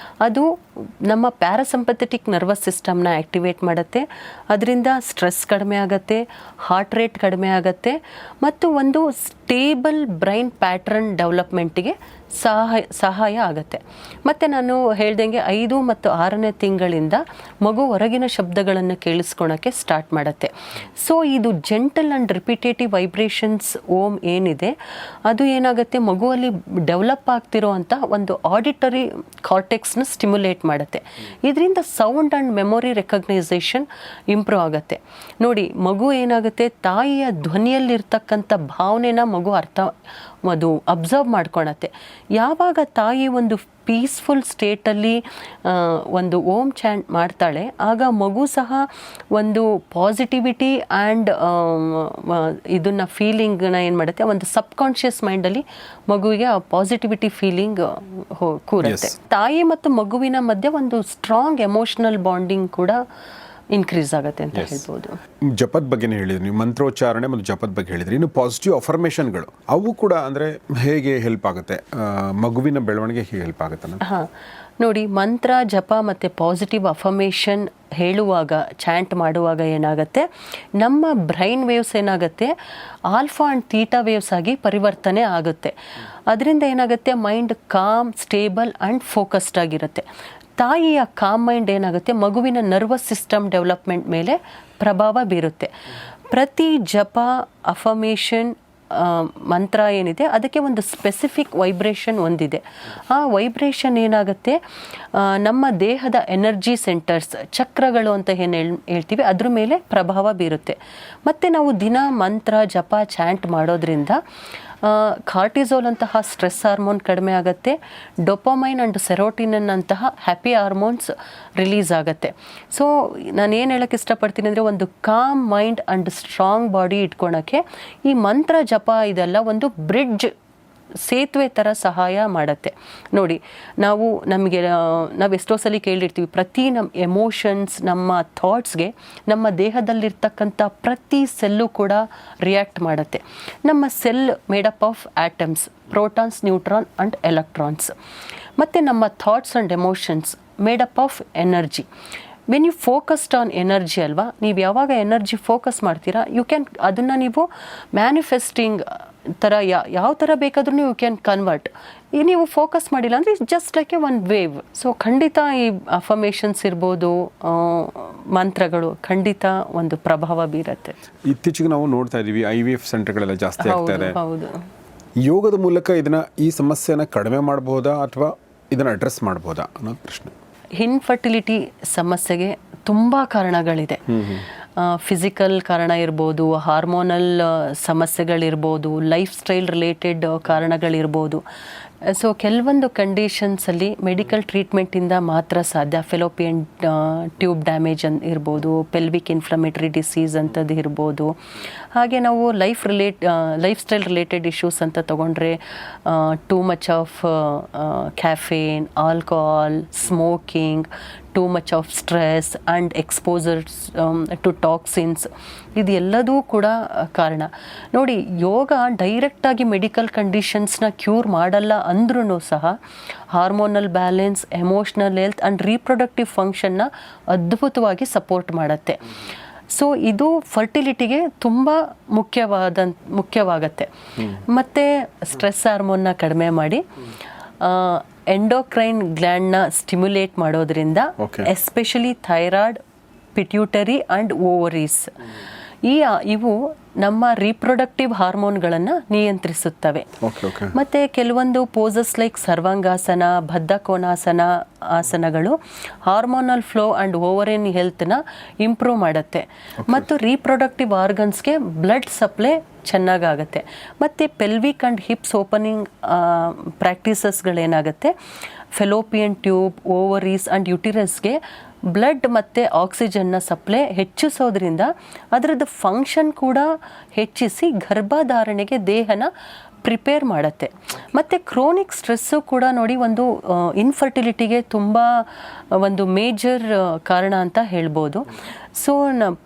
[SPEAKER 2] ಅದು ನಮ್ಮ ಪ್ಯಾರಾಸಿಂಪಥೆಟಿಕ್ ನರ್ವಸ್ ಸಿಸ್ಟಮ್ನ ಆ್ಯಕ್ಟಿವೇಟ್ ಮಾಡುತ್ತೆ. ಅದರಿಂದ ಸ್ಟ್ರೆಸ್ ಕಡಿಮೆ ಆಗುತ್ತೆ, ಹಾರ್ಟ್ ರೇಟ್ ಕಡಿಮೆ ಆಗುತ್ತೆ ಮತ್ತು ಒಂದು ಸ್ಟೇಬಲ್ ಬ್ರೈನ್ ಪ್ಯಾಟ್ರನ್ ಡೆವಲಪ್ಮೆಂಟಿಗೆ ಸಹಾಯ ಆಗುತ್ತೆ. ಮತ್ತು ನಾನು ಹೇಳ್ದಂಗೆ 5 ಮತ್ತು 6ನೇ ತಿಂಗಳಿಂದ ಮಗು ಹೊರಗಿನ ಶಬ್ದಗಳನ್ನು ಕೇಳಿಸ್ಕೊಳಕ್ಕೆ ಸ್ಟಾರ್ಟ್ ಮಾಡುತ್ತೆ. ಸೊ ಇದು gentle and repetitive vibrations Om ಏನಿದೆ ಅದು ಏನಾಗುತ್ತೆ, ಮಗುವಲ್ಲಿ ಡೆವಲಪ್ ಆಗ್ತಿರೋ ಅಂಥ ಒಂದು ಆಡಿಟರಿ ಕಾರ್ಟೆಕ್ಸ್ನ ಸ್ಟಿಮ್ಯುಲೇಟ್ ಮಾಡುತ್ತೆ. ಇದರಿಂದ sound and memory recognisation improve ಆಗುತ್ತೆ. ನೋಡಿ, ಮಗು ಏನಾಗುತ್ತೆ, ತಾಯಿಯ ಧ್ವನಿಯಲ್ಲಿರ್ತಕ್ಕಂಥ ಭಾವನೆನ ಮಗು ಅದು ಅಬ್ಸರ್ವ್ ಮಾಡ್ಕೊಳತ್ತೆ. ಯಾವಾಗ ತಾಯಿ ಒಂದು ಪೀಸ್ಫುಲ್ ಸ್ಟೇಟಲ್ಲಿ ಒಂದು ಓಮ್ ಚಾಂಟ್ ಮಾಡ್ತಾಳೆ, ಆಗ ಮಗು ಸಹ ಒಂದು ಪಾಸಿಟಿವಿಟಿ ಆ್ಯಂಡ್ ಇದನ್ನು ಫೀಲಿಂಗ್ನ ಏನು ಮಾಡುತ್ತೆ, ಒಂದು ಸಬ್ಕಾನ್ಷಿಯಸ್ ಮೈಂಡಲ್ಲಿ ಮಗುವಿಗೆ ಆ ಪಾಸಿಟಿವಿಟಿ ಫೀಲಿಂಗ್ ಕೂರುತ್ತೆ. ತಾಯಿ ಮತ್ತು ಮಗುವಿನ ಮಧ್ಯೆ ಒಂದು ಸ್ಟ್ರಾಂಗ್ ಎಮೋಷನಲ್ ಬಾಂಡಿಂಗ್ ಕೂಡ ಇನ್ಕ್ರೀಸ್ ಆಗುತ್ತೆ ಅಂತ ಹೇಳ್ಬೋದು.
[SPEAKER 1] ಜಪದ ಬಗ್ಗೆ ಹೇಳಿದ್ರಿ ನೀವು, ಮಂತ್ರೋಚ್ಚಾರಣೆ ಮತ್ತು ಜಪದ ಬಗ್ಗೆ ಹೇಳಿದ್ರಿ. ಇನ್ನು ಪಾಸಿಟಿವ್ ಅಫರ್ಮೇಷನ್ಗಳು ಅವು ಕೂಡ ಅಂದರೆ ಹೇಗೆ ಹೆಲ್ಪ್ ಆಗುತ್ತೆ, ಮಗುವಿನ ಬೆಳವಣಿಗೆ ಹೇಗೆ ಹೆಲ್ಪ್ ಆಗುತ್ತೆ?
[SPEAKER 2] ಹಾಂ, ನೋಡಿ, ಮಂತ್ರ ಜಪ ಮತ್ತು ಪಾಸಿಟಿವ್ ಅಫರ್ಮೇಷನ್ ಹೇಳುವಾಗ, ಚಾಂಟ್ ಮಾಡುವಾಗ ಏನಾಗುತ್ತೆ, ನಮ್ಮ ಬ್ರೈನ್ ವೇವ್ಸ್ ಏನಾಗುತ್ತೆ ಆಲ್ಫಾ ಆ್ಯಂಡ್ ಥೀಟಾ ವೇವ್ಸ್ ಆಗಿ ಪರಿವರ್ತನೆ ಆಗುತ್ತೆ. ಅದರಿಂದ ಏನಾಗುತ್ತೆ, mind com, stable and focused ಆಗಿರುತ್ತೆ. ತಾಯಿಯ ಕಾಮ್ ಮೈಂಡ್ ಏನಾಗುತ್ತೆ, ಮಗುವಿನ ನರ್ವಸ್ ಸಿಸ್ಟಮ್ ಡೆವಲಪ್ಮೆಂಟ್ ಮೇಲೆ ಪ್ರಭಾವ ಬೀರುತ್ತೆ. ಪ್ರತಿ ಜಪ, ಅಫರ್ಮೇಷನ್, ಮಂತ್ರ ಏನಿದೆ ಅದಕ್ಕೆ ಒಂದು ಸ್ಪೆಸಿಫಿಕ್ ವೈಬ್ರೇಷನ್ ಹೊಂದಿದೆ. ಆ ವೈಬ್ರೇಷನ್ ಏನಾಗುತ್ತೆ, ನಮ್ಮ ದೇಹದ ಎನರ್ಜಿ ಸೆಂಟರ್ಸ್, ಚಕ್ರಗಳು ಅಂತ ಏನು ಹೇಳ್ತೀವಿ, ಅದ್ರ ಮೇಲೆ ಪ್ರಭಾವ ಬೀರುತ್ತೆ. ಮತ್ತು ನಾವು ದಿನ ಮಂತ್ರ ಜಪ ಚಾಂಟ್ ಮಾಡೋದ್ರಿಂದ ಕಾರ್ಟಿಸೋಲ್ ಅಂತಹ ಸ್ಟ್ರೆಸ್ ಹಾರ್ಮೋನ್ ಕಡಿಮೆ ಆಗುತ್ತೆ, ಡೊಪಮೈನ್ ಆ್ಯಂಡ್ ಸೆರೋಟಿನಿನ್ ಅಂತಹ ಹ್ಯಾಪಿ ಹಾರ್ಮೋನ್ಸ್ ರಿಲೀಸ್ ಆಗುತ್ತೆ. ಸೊ ನಾನು ಏನು ಹೇಳೋಕ್ಕೆ ಇಷ್ಟಪಡ್ತೀನಿ ಅಂದರೆ, ಒಂದು calm mind and strong body ಇಟ್ಕೊಳಕ್ಕೆ ಈ ಮಂತ್ರ ಜಪ ಇದೆಲ್ಲ ಒಂದು ಬ್ರಿಡ್ಜ್, ಸೇತುವೆ ಥರ ಸಹಾಯ ಮಾಡುತ್ತೆ. ನೋಡಿ, ನಾವು ಎಷ್ಟೋ ಸಲ ಕೇಳಿರ್ತೀವಿ, ಪ್ರತಿ ನಮ್ಮ ಎಮೋಷನ್ಸ್, ನಮ್ಮ ಥಾಟ್ಸ್ಗೆ ನಮ್ಮ ದೇಹದಲ್ಲಿರ್ತಕ್ಕಂಥ ಪ್ರತಿ ಸೆಲ್ಲು ಕೂಡ ರಿಯಾಕ್ಟ್ ಮಾಡುತ್ತೆ. ನಮ್ಮ cell made up of atoms, protons, neutron and electrons. ಮತ್ತು ನಮ್ಮ thoughts and emotions made up of energy. When you focused on energy ಅಲ್ವಾ, ನೀವು ಯಾವಾಗ ಎನರ್ಜಿ ಫೋಕಸ್ ಮಾಡ್ತೀರಾ, ಅದನ್ನು ನೀವು ಮ್ಯಾನಿಫೆಸ್ಟಿಂಗ್ ಥರ ಯಾವ ಥರ ಬೇಕಾದ್ರೂ ಯು ಕ್ಯಾನ್ ಕನ್ವರ್ಟ್. ನೀವು ಫೋಕಸ್ ಮಾಡಿಲ್ಲ ಅಂದರೆ it's just like A one wave. So ಖಂಡಿತ ಈ ಅಫರ್ಮೇಷನ್ಸ್ ಇರ್ಬೋದು, ಮಂತ್ರಗಳು ಖಂಡಿತ ಒಂದು ಪ್ರಭಾವ ಬೀರುತ್ತೆ.
[SPEAKER 1] ಇತ್ತೀಚೆಗೆ ನಾವು ನೋಡ್ತಾ ಇದ್ದೀವಿ IVF ಸೆಂಟರ್ಗಳೆಲ್ಲ ಜಾಸ್ತಿ ಆಗ್ತಾ ಇದೆ.
[SPEAKER 2] ಹೌದು.
[SPEAKER 1] ಯೋಗದ ಮೂಲಕ ಈ ಸಮಸ್ಯೆನ ಕಡಿಮೆ ಮಾಡಬಹುದಾ ಅಥವಾ ಇದನ್ನು ಅಡ್ರೆಸ್ ಮಾಡಬಹುದಾ ಅನ್ನೋ ಪ್ರಶ್ನೆ.
[SPEAKER 2] ಇನ್ಫರ್ಟಿಲಿಟಿ ಸಮಸ್ಯೆಗೆ ತುಂಬ ಕಾರಣಗಳಿದೆ. ಫಿಸಿಕಲ್ ಕಾರಣ ಇರ್ಬೋದು, ಹಾರ್ಮೋನಲ್ ಸಮಸ್ಯೆಗಳಿರ್ಬೋದು, ಲೈಫ್ ಸ್ಟೈಲ್ ರಿಲೇಟೆಡ್ ಕಾರಣಗಳಿರ್ಬೋದು. ಸೊ ಕೆಲವೊಂದು ಕಂಡೀಷನ್ಸಲ್ಲಿ ಮೆಡಿಕಲ್ ಟ್ರೀಟ್ಮೆಂಟಿಂದ ಮಾತ್ರ ಸಾಧ್ಯ. ಫೆಲೋಪಿಯನ್ ಟ್ಯೂಬ್ ಡ್ಯಾಮೇಜ್ ಇರ್ಬೋದು, ಪೆಲ್ವಿಕ್ ಇನ್ಫ್ಲಮೇಟರಿ ಡಿಸೀಸ್ ಅಂಥದ್ದು ಇರ್ಬೋದು. ಹಾಗೆ ನಾವು ಲೈಫ್ ಸ್ಟೈಲ್ ರಿಲೇಟೆಡ್ ಇಶ್ಯೂಸ್ ಅಂತ ತೊಗೊಂಡ್ರೆ too much of caffeine, alcohol, smoking, too much of stress and exposures to toxins, ಇದೆಲ್ಲದೂ ಕೂಡ ಕಾರಣ. ನೋಡಿ, ಯೋಗ ಡೈರೆಕ್ಟಾಗಿ ಮೆಡಿಕಲ್ ಕಂಡೀಷನ್ಸ್ನ ಕ್ಯೂರ್ ಮಾಡಲ್ಲ ಅಂದ್ರೂ ಸಹ hormonal balance, emotional health and reproductive ಫಂಕ್ಷನ್ನ ಅದ್ಭುತವಾಗಿ ಸಪೋರ್ಟ್ ಮಾಡುತ್ತೆ. ಸೊ ಇದು ಫರ್ಟಿಲಿಟಿಗೆ ತುಂಬ ಮುಖ್ಯವಾಗತ್ತೆ. ಮತ್ತು ಸ್ಟ್ರೆಸ್ ಹಾರ್ಮೋನ್ನ ಕಡಿಮೆ ಮಾಡಿ ಎಂಡೋಕ್ರೈನ್ ಗ್ಲ್ಯಾಂಡ್ನ ಸ್ಟಿಮ್ಯುಲೇಟ್ ಮಾಡೋದ್ರಿಂದ, especially thyroid, pituitary and ovaries, ಇವು ನಮ್ಮ ರೀಪ್ರೊಡಕ್ಟಿವ್ ಹಾರ್ಮೋನ್ಗಳನ್ನು ನಿಯಂತ್ರಿಸುತ್ತವೆ. ಮತ್ತು ಕೆಲವೊಂದು ಪೋಸಸ್ ಲೈಕ್ ಸರ್ವಾಂಗಾಸನ, ಬದ್ಧ ಕೋನಾಸನ ಆಸನಗಳು ಹಾರ್ಮೋನಲ್ ಫ್ಲೋ ಆ್ಯಂಡ್ ಓವರಿನ್ ಹೆಲ್ತ್ನ ಇಂಪ್ರೂವ್ ಮಾಡುತ್ತೆ. ಮತ್ತು ರೀಪ್ರೊಡಕ್ಟಿವ್ ಆರ್ಗನ್ಸ್ಗೆ ಬ್ಲಡ್ ಸಪ್ಲೈ ಚೆನ್ನಾಗಾಗುತ್ತೆ. ಮತ್ತು ಪೆಲ್ವಿಕ್ ಆ್ಯಂಡ್ ಹಿಪ್ಸ್ ಓಪನಿಂಗ್ ಪ್ರಾಕ್ಟೀಸಸ್ಗಳೇನಾಗುತ್ತೆ, ಫೆಲೋಪಿಯನ್ ಟ್ಯೂಬ್, ಓವರೀಸ್ ಆ್ಯಂಡ್ ಯುಟಿರಸ್ಗೆ ಬ್ಲಡ್ ಮತ್ತು ಆಕ್ಸಿಜನ್ನ ಸಪ್ಲೈ ಹೆಚ್ಚಿಸೋದ್ರಿಂದ ಅದರದ್ದು ಫಂಕ್ಷನ್ ಕೂಡ ಹೆಚ್ಚಿಸಿ ಗರ್ಭಧಾರಣೆಗೆ ದೇಹನ ಪ್ರಿಪೇರ್ ಮಾಡುತ್ತೆ. ಮತ್ತು ಕ್ರೋನಿಕ್ ಸ್ಟ್ರೆಸ್ಸು ಕೂಡ ನೋಡಿ ಒಂದು ಇನ್ಫರ್ಟಿಲಿಟಿಗೆ ತುಂಬ ಒಂದು ಮೇಜರ್ ಕಾರಣ ಅಂತ ಹೇಳ್ಬೋದು. ಸೊ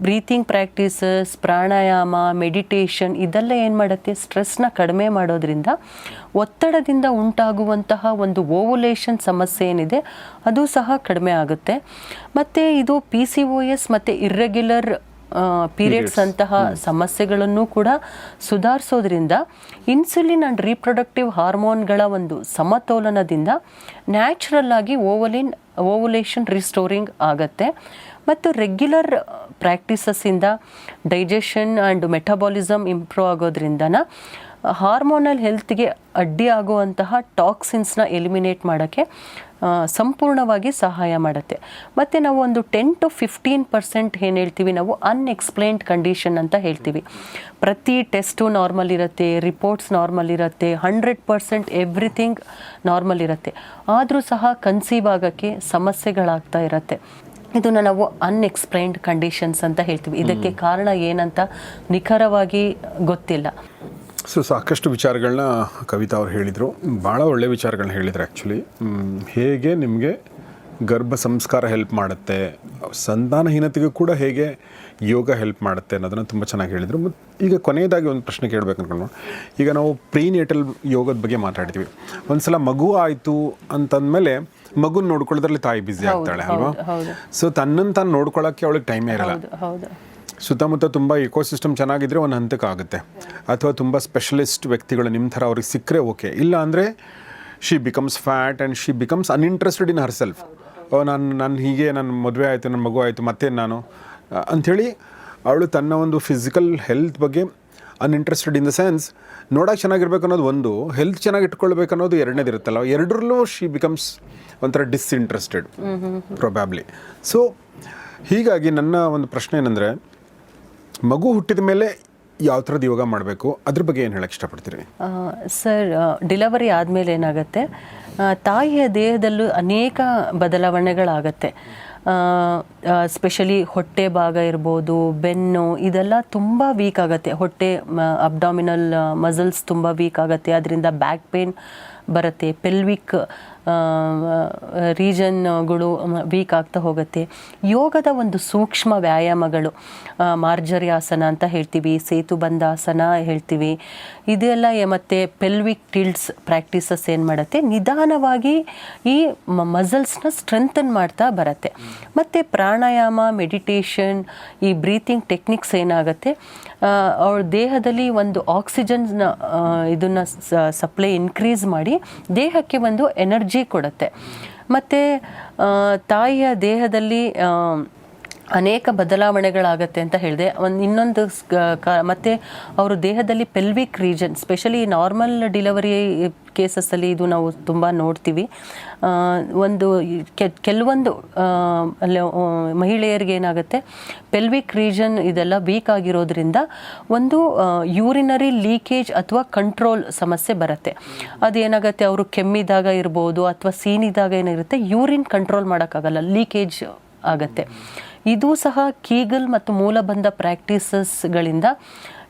[SPEAKER 2] ಬ್ರೀತಿಂಗ್ ಪ್ರಾಕ್ಟೀಸಸ್, ಪ್ರಾಣಾಯಾಮ, ಮೆಡಿಟೇಷನ್ ಇದೆಲ್ಲ ಏನು ಮಾಡುತ್ತೆ, ಸ್ಟ್ರೆಸ್ನ ಕಡಿಮೆ ಮಾಡೋದ್ರಿಂದ ಒತ್ತಡದಿಂದ ಉಂಟಾಗುವಂತಹ ಒಂದು ಓವುಲೇಷನ್ ಸಮಸ್ಯೆ ಏನಿದೆ ಅದು ಸಹ ಕಡಿಮೆ ಆಗುತ್ತೆ. ಮತ್ತು ಇದು PCOS ಮತ್ತು ಇರ್ರೆಗ್ಯುಲರ್ ಪೀರಿಯಡ್ಸ್ ಅಂತಹ ಸಮಸ್ಯೆಗಳನ್ನು ಕೂಡ ಸುಧಾರಿಸೋದ್ರಿಂದ ಇನ್ಸುಲಿನ್ ಆ್ಯಂಡ್ ರೀಪ್ರೊಡಕ್ಟಿವ್ ಹಾರ್ಮೋನ್ಗಳ ಒಂದು ಸಮತೋಲನದಿಂದ ನ್ಯಾಚುರಲ್ ಆಗಿ ಓವುಲೇಷನ್ ರಿಸ್ಟೋರಿಂಗ್ ಆಗತ್ತೆ. ಮತ್ತು ರೆಗ್ಯುಲರ್ ಪ್ರಾಕ್ಟೀಸಸ್ಸಿಂದ ಡೈಜೆಷನ್ ಆ್ಯಂಡ್ ಮೆಟಬಾಲಿಸಮ್ ಇಂಪ್ರೂವ್ ಆಗೋದ್ರಿಂದನ ಹಾರ್ಮೋನಲ್ ಹೆಲ್ತ್ಗೆ ಅಡ್ಡಿ ಆಗುವಂತಹ ಟಾಕ್ಸಿನ್ಸ್ನ ಎಲಿಮಿನೇಟ್ ಮಾಡೋಕ್ಕೆ ಸಂಪೂರ್ಣವಾಗಿ ಸಹಾಯ ಮಾಡುತ್ತೆ. ಮತ್ತು ನಾವು ಒಂದು 10 to 15% ಏನು ಹೇಳ್ತೀವಿ ನಾವು ಅನ್ಎಕ್ಸ್ಪ್ಲೈನ್ಡ್ ಕಂಡೀಷನ್ ಅಂತ ಹೇಳ್ತೀವಿ. ಪ್ರತಿ ಟೆಸ್ಟು ನಾರ್ಮಲ್ ಇರುತ್ತೆ, ರಿಪೋರ್ಟ್ಸ್ ನಾರ್ಮಲ್ ಇರುತ್ತೆ, 100% ಎವ್ರಿಥಿಂಗ್ ನಾರ್ಮಲ್ ಇರುತ್ತೆ. ಆದರೂ ಸಹ ಕನ್ಸೀವ್ ಆಗೋಕ್ಕೆ ಸಮಸ್ಯೆಗಳಾಗ್ತಾ ಇರುತ್ತೆ. ಇದನ್ನು ನಾವು ಅನ್ಎಕ್ಸ್ಪ್ಲೈನ್ಡ್ ಕಂಡೀಷನ್ಸ್ ಅಂತ ಹೇಳ್ತೀವಿ. ಇದಕ್ಕೆ ಕಾರಣ ಏನಂತ ನಿಖರವಾಗಿ ಗೊತ್ತಿಲ್ಲ.
[SPEAKER 1] ಸೊ ಸಾಕಷ್ಟು ವಿಚಾರಗಳನ್ನ ಕವಿತಾ ಅವ್ರು ಹೇಳಿದರು, ಭಾಳ ಒಳ್ಳೆಯ ವಿಚಾರಗಳನ್ನ ಹೇಳಿದ್ರು. ಆ್ಯಕ್ಚುಲಿ ಹೇಗೆ ನಿಮಗೆ ಗರ್ಭ ಸಂಸ್ಕಾರ ಹೆಲ್ಪ್ ಮಾಡುತ್ತೆ, ಸಂತಾನಹೀನತೆಗೂ ಕೂಡ ಹೇಗೆ ಯೋಗ ಹೆಲ್ಪ್ ಮಾಡುತ್ತೆ ಅನ್ನೋದನ್ನು ತುಂಬ ಚೆನ್ನಾಗಿ ಹೇಳಿದರು. ಮತ್ತು ಈಗ ಕೊನೆಯದಾಗಿ ಒಂದು ಪ್ರಶ್ನೆ ಕೇಳಬೇಕು ಅನ್ಕೊಂಡು, ಈಗ ನಾವು ಪ್ರೀನೇಟಲ್ ಯೋಗದ ಬಗ್ಗೆ ಮಾತಾಡ್ತೀವಿ. ಒಂದು ಸಲ ಮಗು ಆಯಿತು ಅಂತಂದಮೇಲೆ ಮಗುನ ನೋಡ್ಕೊಳ್ಳೋದ್ರಲ್ಲಿ ತಾಯಿ ಬ್ಯುಸಿ ಆಗ್ತಾಳೆ ಅಲ್ವಾ. ಸೊ ತನ್ನನ್ನು ತಾನು ನೋಡ್ಕೊಳ್ಳೋಕ್ಕೆ ಅವಳಿಗೆ ಟೈಮೇ ಇರಲ್ಲ. ಸುತ್ತಮುತ್ತ ತುಂಬ ಇಕೋಸಿಸ್ಟಮ್ ಚೆನ್ನಾಗಿದ್ದರೆ ಒಂದು ಹಂತಕ್ಕೆ ಆಗುತ್ತೆ, ಅಥವಾ ತುಂಬ ಸ್ಪೆಷಲಿಸ್ಟ್ ವ್ಯಕ್ತಿಗಳು ನಿಮ್ಮ ಥರ ಅವ್ರಿಗೆ ಸಿಕ್ಕರೆ ಓಕೆ. ಇಲ್ಲ ಅಂದರೆ she becomes fat and she becomes uninterested in herself. ನಾನು ಹೀಗೆ ನನ್ನ ಮದುವೆ ಆಯಿತು, ನನ್ನ ಮಗು ಆಯಿತು, ಮತ್ತೇನು ನಾನು ಅಂಥೇಳಿ ಅವಳು ತನ್ನ ಒಂದು ಫಿಸಿಕಲ್ ಹೆಲ್ತ್ ಬಗ್ಗೆ ಅನ್ಇಂಟ್ರೆಸ್ಟೆಡ್ ಇನ್ ದ ಸೆನ್ಸ್ ನೋಡೋಕೆ ಚೆನ್ನಾಗಿರ್ಬೇಕು ಅನ್ನೋದು ಒಂದು, ಹೆಲ್ತ್ ಚೆನ್ನಾಗಿ ಇಟ್ಕೊಳ್ಬೇಕು ಅನ್ನೋದು ಎರಡನೇದಿರುತ್ತಲ್ಲ, ಎರಡರಲ್ಲೂ ಶಿ ಬಿಕಮ್ಸ್ ಒಂಥರ ಡಿಸ್ಇಂಟ್ರೆಸ್ಟೆಡ್ ಪ್ರೊಬ್ಯಾಬ್ಲಿ. ಸೊ ಹೀಗಾಗಿ ನನ್ನ ಒಂದು ಪ್ರಶ್ನೆ ಏನಂದರೆ, ಮಗು ಹುಟ್ಟಿದ ಮೇಲೆ ಯಾವ ಥರದ ಯೋಗ ಮಾಡಬೇಕು, ಅದ್ರ ಬಗ್ಗೆ ಏನು ಹೇಳಕ್ಕೆ ಇಷ್ಟಪಡ್ತೀರಿ?
[SPEAKER 2] ಸರ್, ಡಿಲಿವರಿ ಆದಮೇಲೆ ಏನಾಗುತ್ತೆ, ತಾಯಿಯ ದೇಹದಲ್ಲೂ ಅನೇಕ ಬದಲಾವಣೆಗಳಾಗತ್ತೆ. ಸ್ಪೆಷಲಿ ಹೊಟ್ಟೆ ಭಾಗ ಇರ್ಬೋದು, ಬೆನ್ನು, ಇದೆಲ್ಲ ತುಂಬ ವೀಕ್ ಆಗುತ್ತೆ. ಹೊಟ್ಟೆ ಅಬ್ಡಾಮಿನಲ್ ಮಸಲ್ಸ್ ತುಂಬ ವೀಕ್ ಆಗುತ್ತೆ, ಅದರಿಂದ ಬ್ಯಾಕ್ ಪೇನ್ ಬರುತ್ತೆ. ಪೆಲ್ವಿಕ್ ರೀಜನ್ಗಳು ವೀಕ್ ಆಗ್ತಾ ಹೋಗುತ್ತೆ. ಯೋಗದ ಒಂದು ಸೂಕ್ಷ್ಮ ವ್ಯಾಯಾಮಗಳು, ಮಾರ್ಜರಿ ಆಸನ ಅಂತ ಹೇಳ್ತೀವಿ, ಸೇತುಬಂಧಾಸನ ಹೇಳ್ತೀವಿ, ಇದೆಲ್ಲ ಮತ್ತು ಪೆಲ್ವಿಕ್ ಟಿಲ್ಟ್ಸ್ ಪ್ರಾಕ್ಟೀಸಸ್ ಏನು ಮಾಡುತ್ತೆ, ನಿಧಾನವಾಗಿ ಈ ಮಸಲ್ಸ್ನ ಸ್ಟ್ರೆಂಥನ್ ಮಾಡ್ತಾ ಬರುತ್ತೆ. ಮತ್ತು ಪ್ರಾಣಾಯಾಮ, ಮೆಡಿಟೇಷನ್, ಈ ಬ್ರೀತಿಂಗ್ ಟೆಕ್ನಿಕ್ಸ್ ಏನಾಗುತ್ತೆ, ಅವ್ರ ದೇಹದಲ್ಲಿ ಒಂದು ಆಕ್ಸಿಜನ್ನ ಇದನ್ನು ಸಪ್ಲೈ ಇನ್ಕ್ರೀಸ್ ಮಾಡಿ ದೇಹಕ್ಕೆ ಒಂದು ಎನರ್ಜಿ ಕೊಡುತ್ತೆ. ಮತ್ತು ತಾಯಿಯ ದೇಹದಲ್ಲಿ ಅನೇಕ ಬದಲಾವಣೆಗಳಾಗತ್ತೆ ಅಂತ ಹೇಳಿದೆ. ಇನ್ನೊಂದು ಮತ್ತು ಅವರ ದೇಹದಲ್ಲಿ pelvic region, specially normal delivery ಕೇಸಸ್ಸಲ್ಲಿ ಇದು ನಾವು ತುಂಬ ನೋಡ್ತೀವಿ. ಒಂದು ಕೆಲವೊಂದು ಮಹಿಳೆಯರಿಗೆ ಏನಾಗುತ್ತೆ, ಪೆಲ್ವಿಕ್ ರೀಜನ್ ಇದೆಲ್ಲ ವೀಕ್ ಆಗಿರೋದ್ರಿಂದ ಒಂದು ಯೂರಿನರಿ ಲೀಕೇಜ್ ಅಥವಾ ಕಂಟ್ರೋಲ್ ಸಮಸ್ಯೆ ಬರುತ್ತೆ. ಅದೇನಾಗುತ್ತೆ, ಅವರು ಕೆಮ್ಮಿದಾಗ ಇರ್ಬೋದು ಅಥವಾ ಸೀನಿದಾಗ ಏನಿರುತ್ತೆ, ಯೂರಿನ್ ಕಂಟ್ರೋಲ್ ಮಾಡೋಕ್ಕಾಗಲ್ಲ, ಲೀಕೇಜ್ ಆಗತ್ತೆ. ಇದು ಸಹ ಕೀಗಲ್ ಮತ್ತು ಮೂಲಬಂಧ ಪ್ರಾಕ್ಟೀಸಸ್ಗಳಿಂದ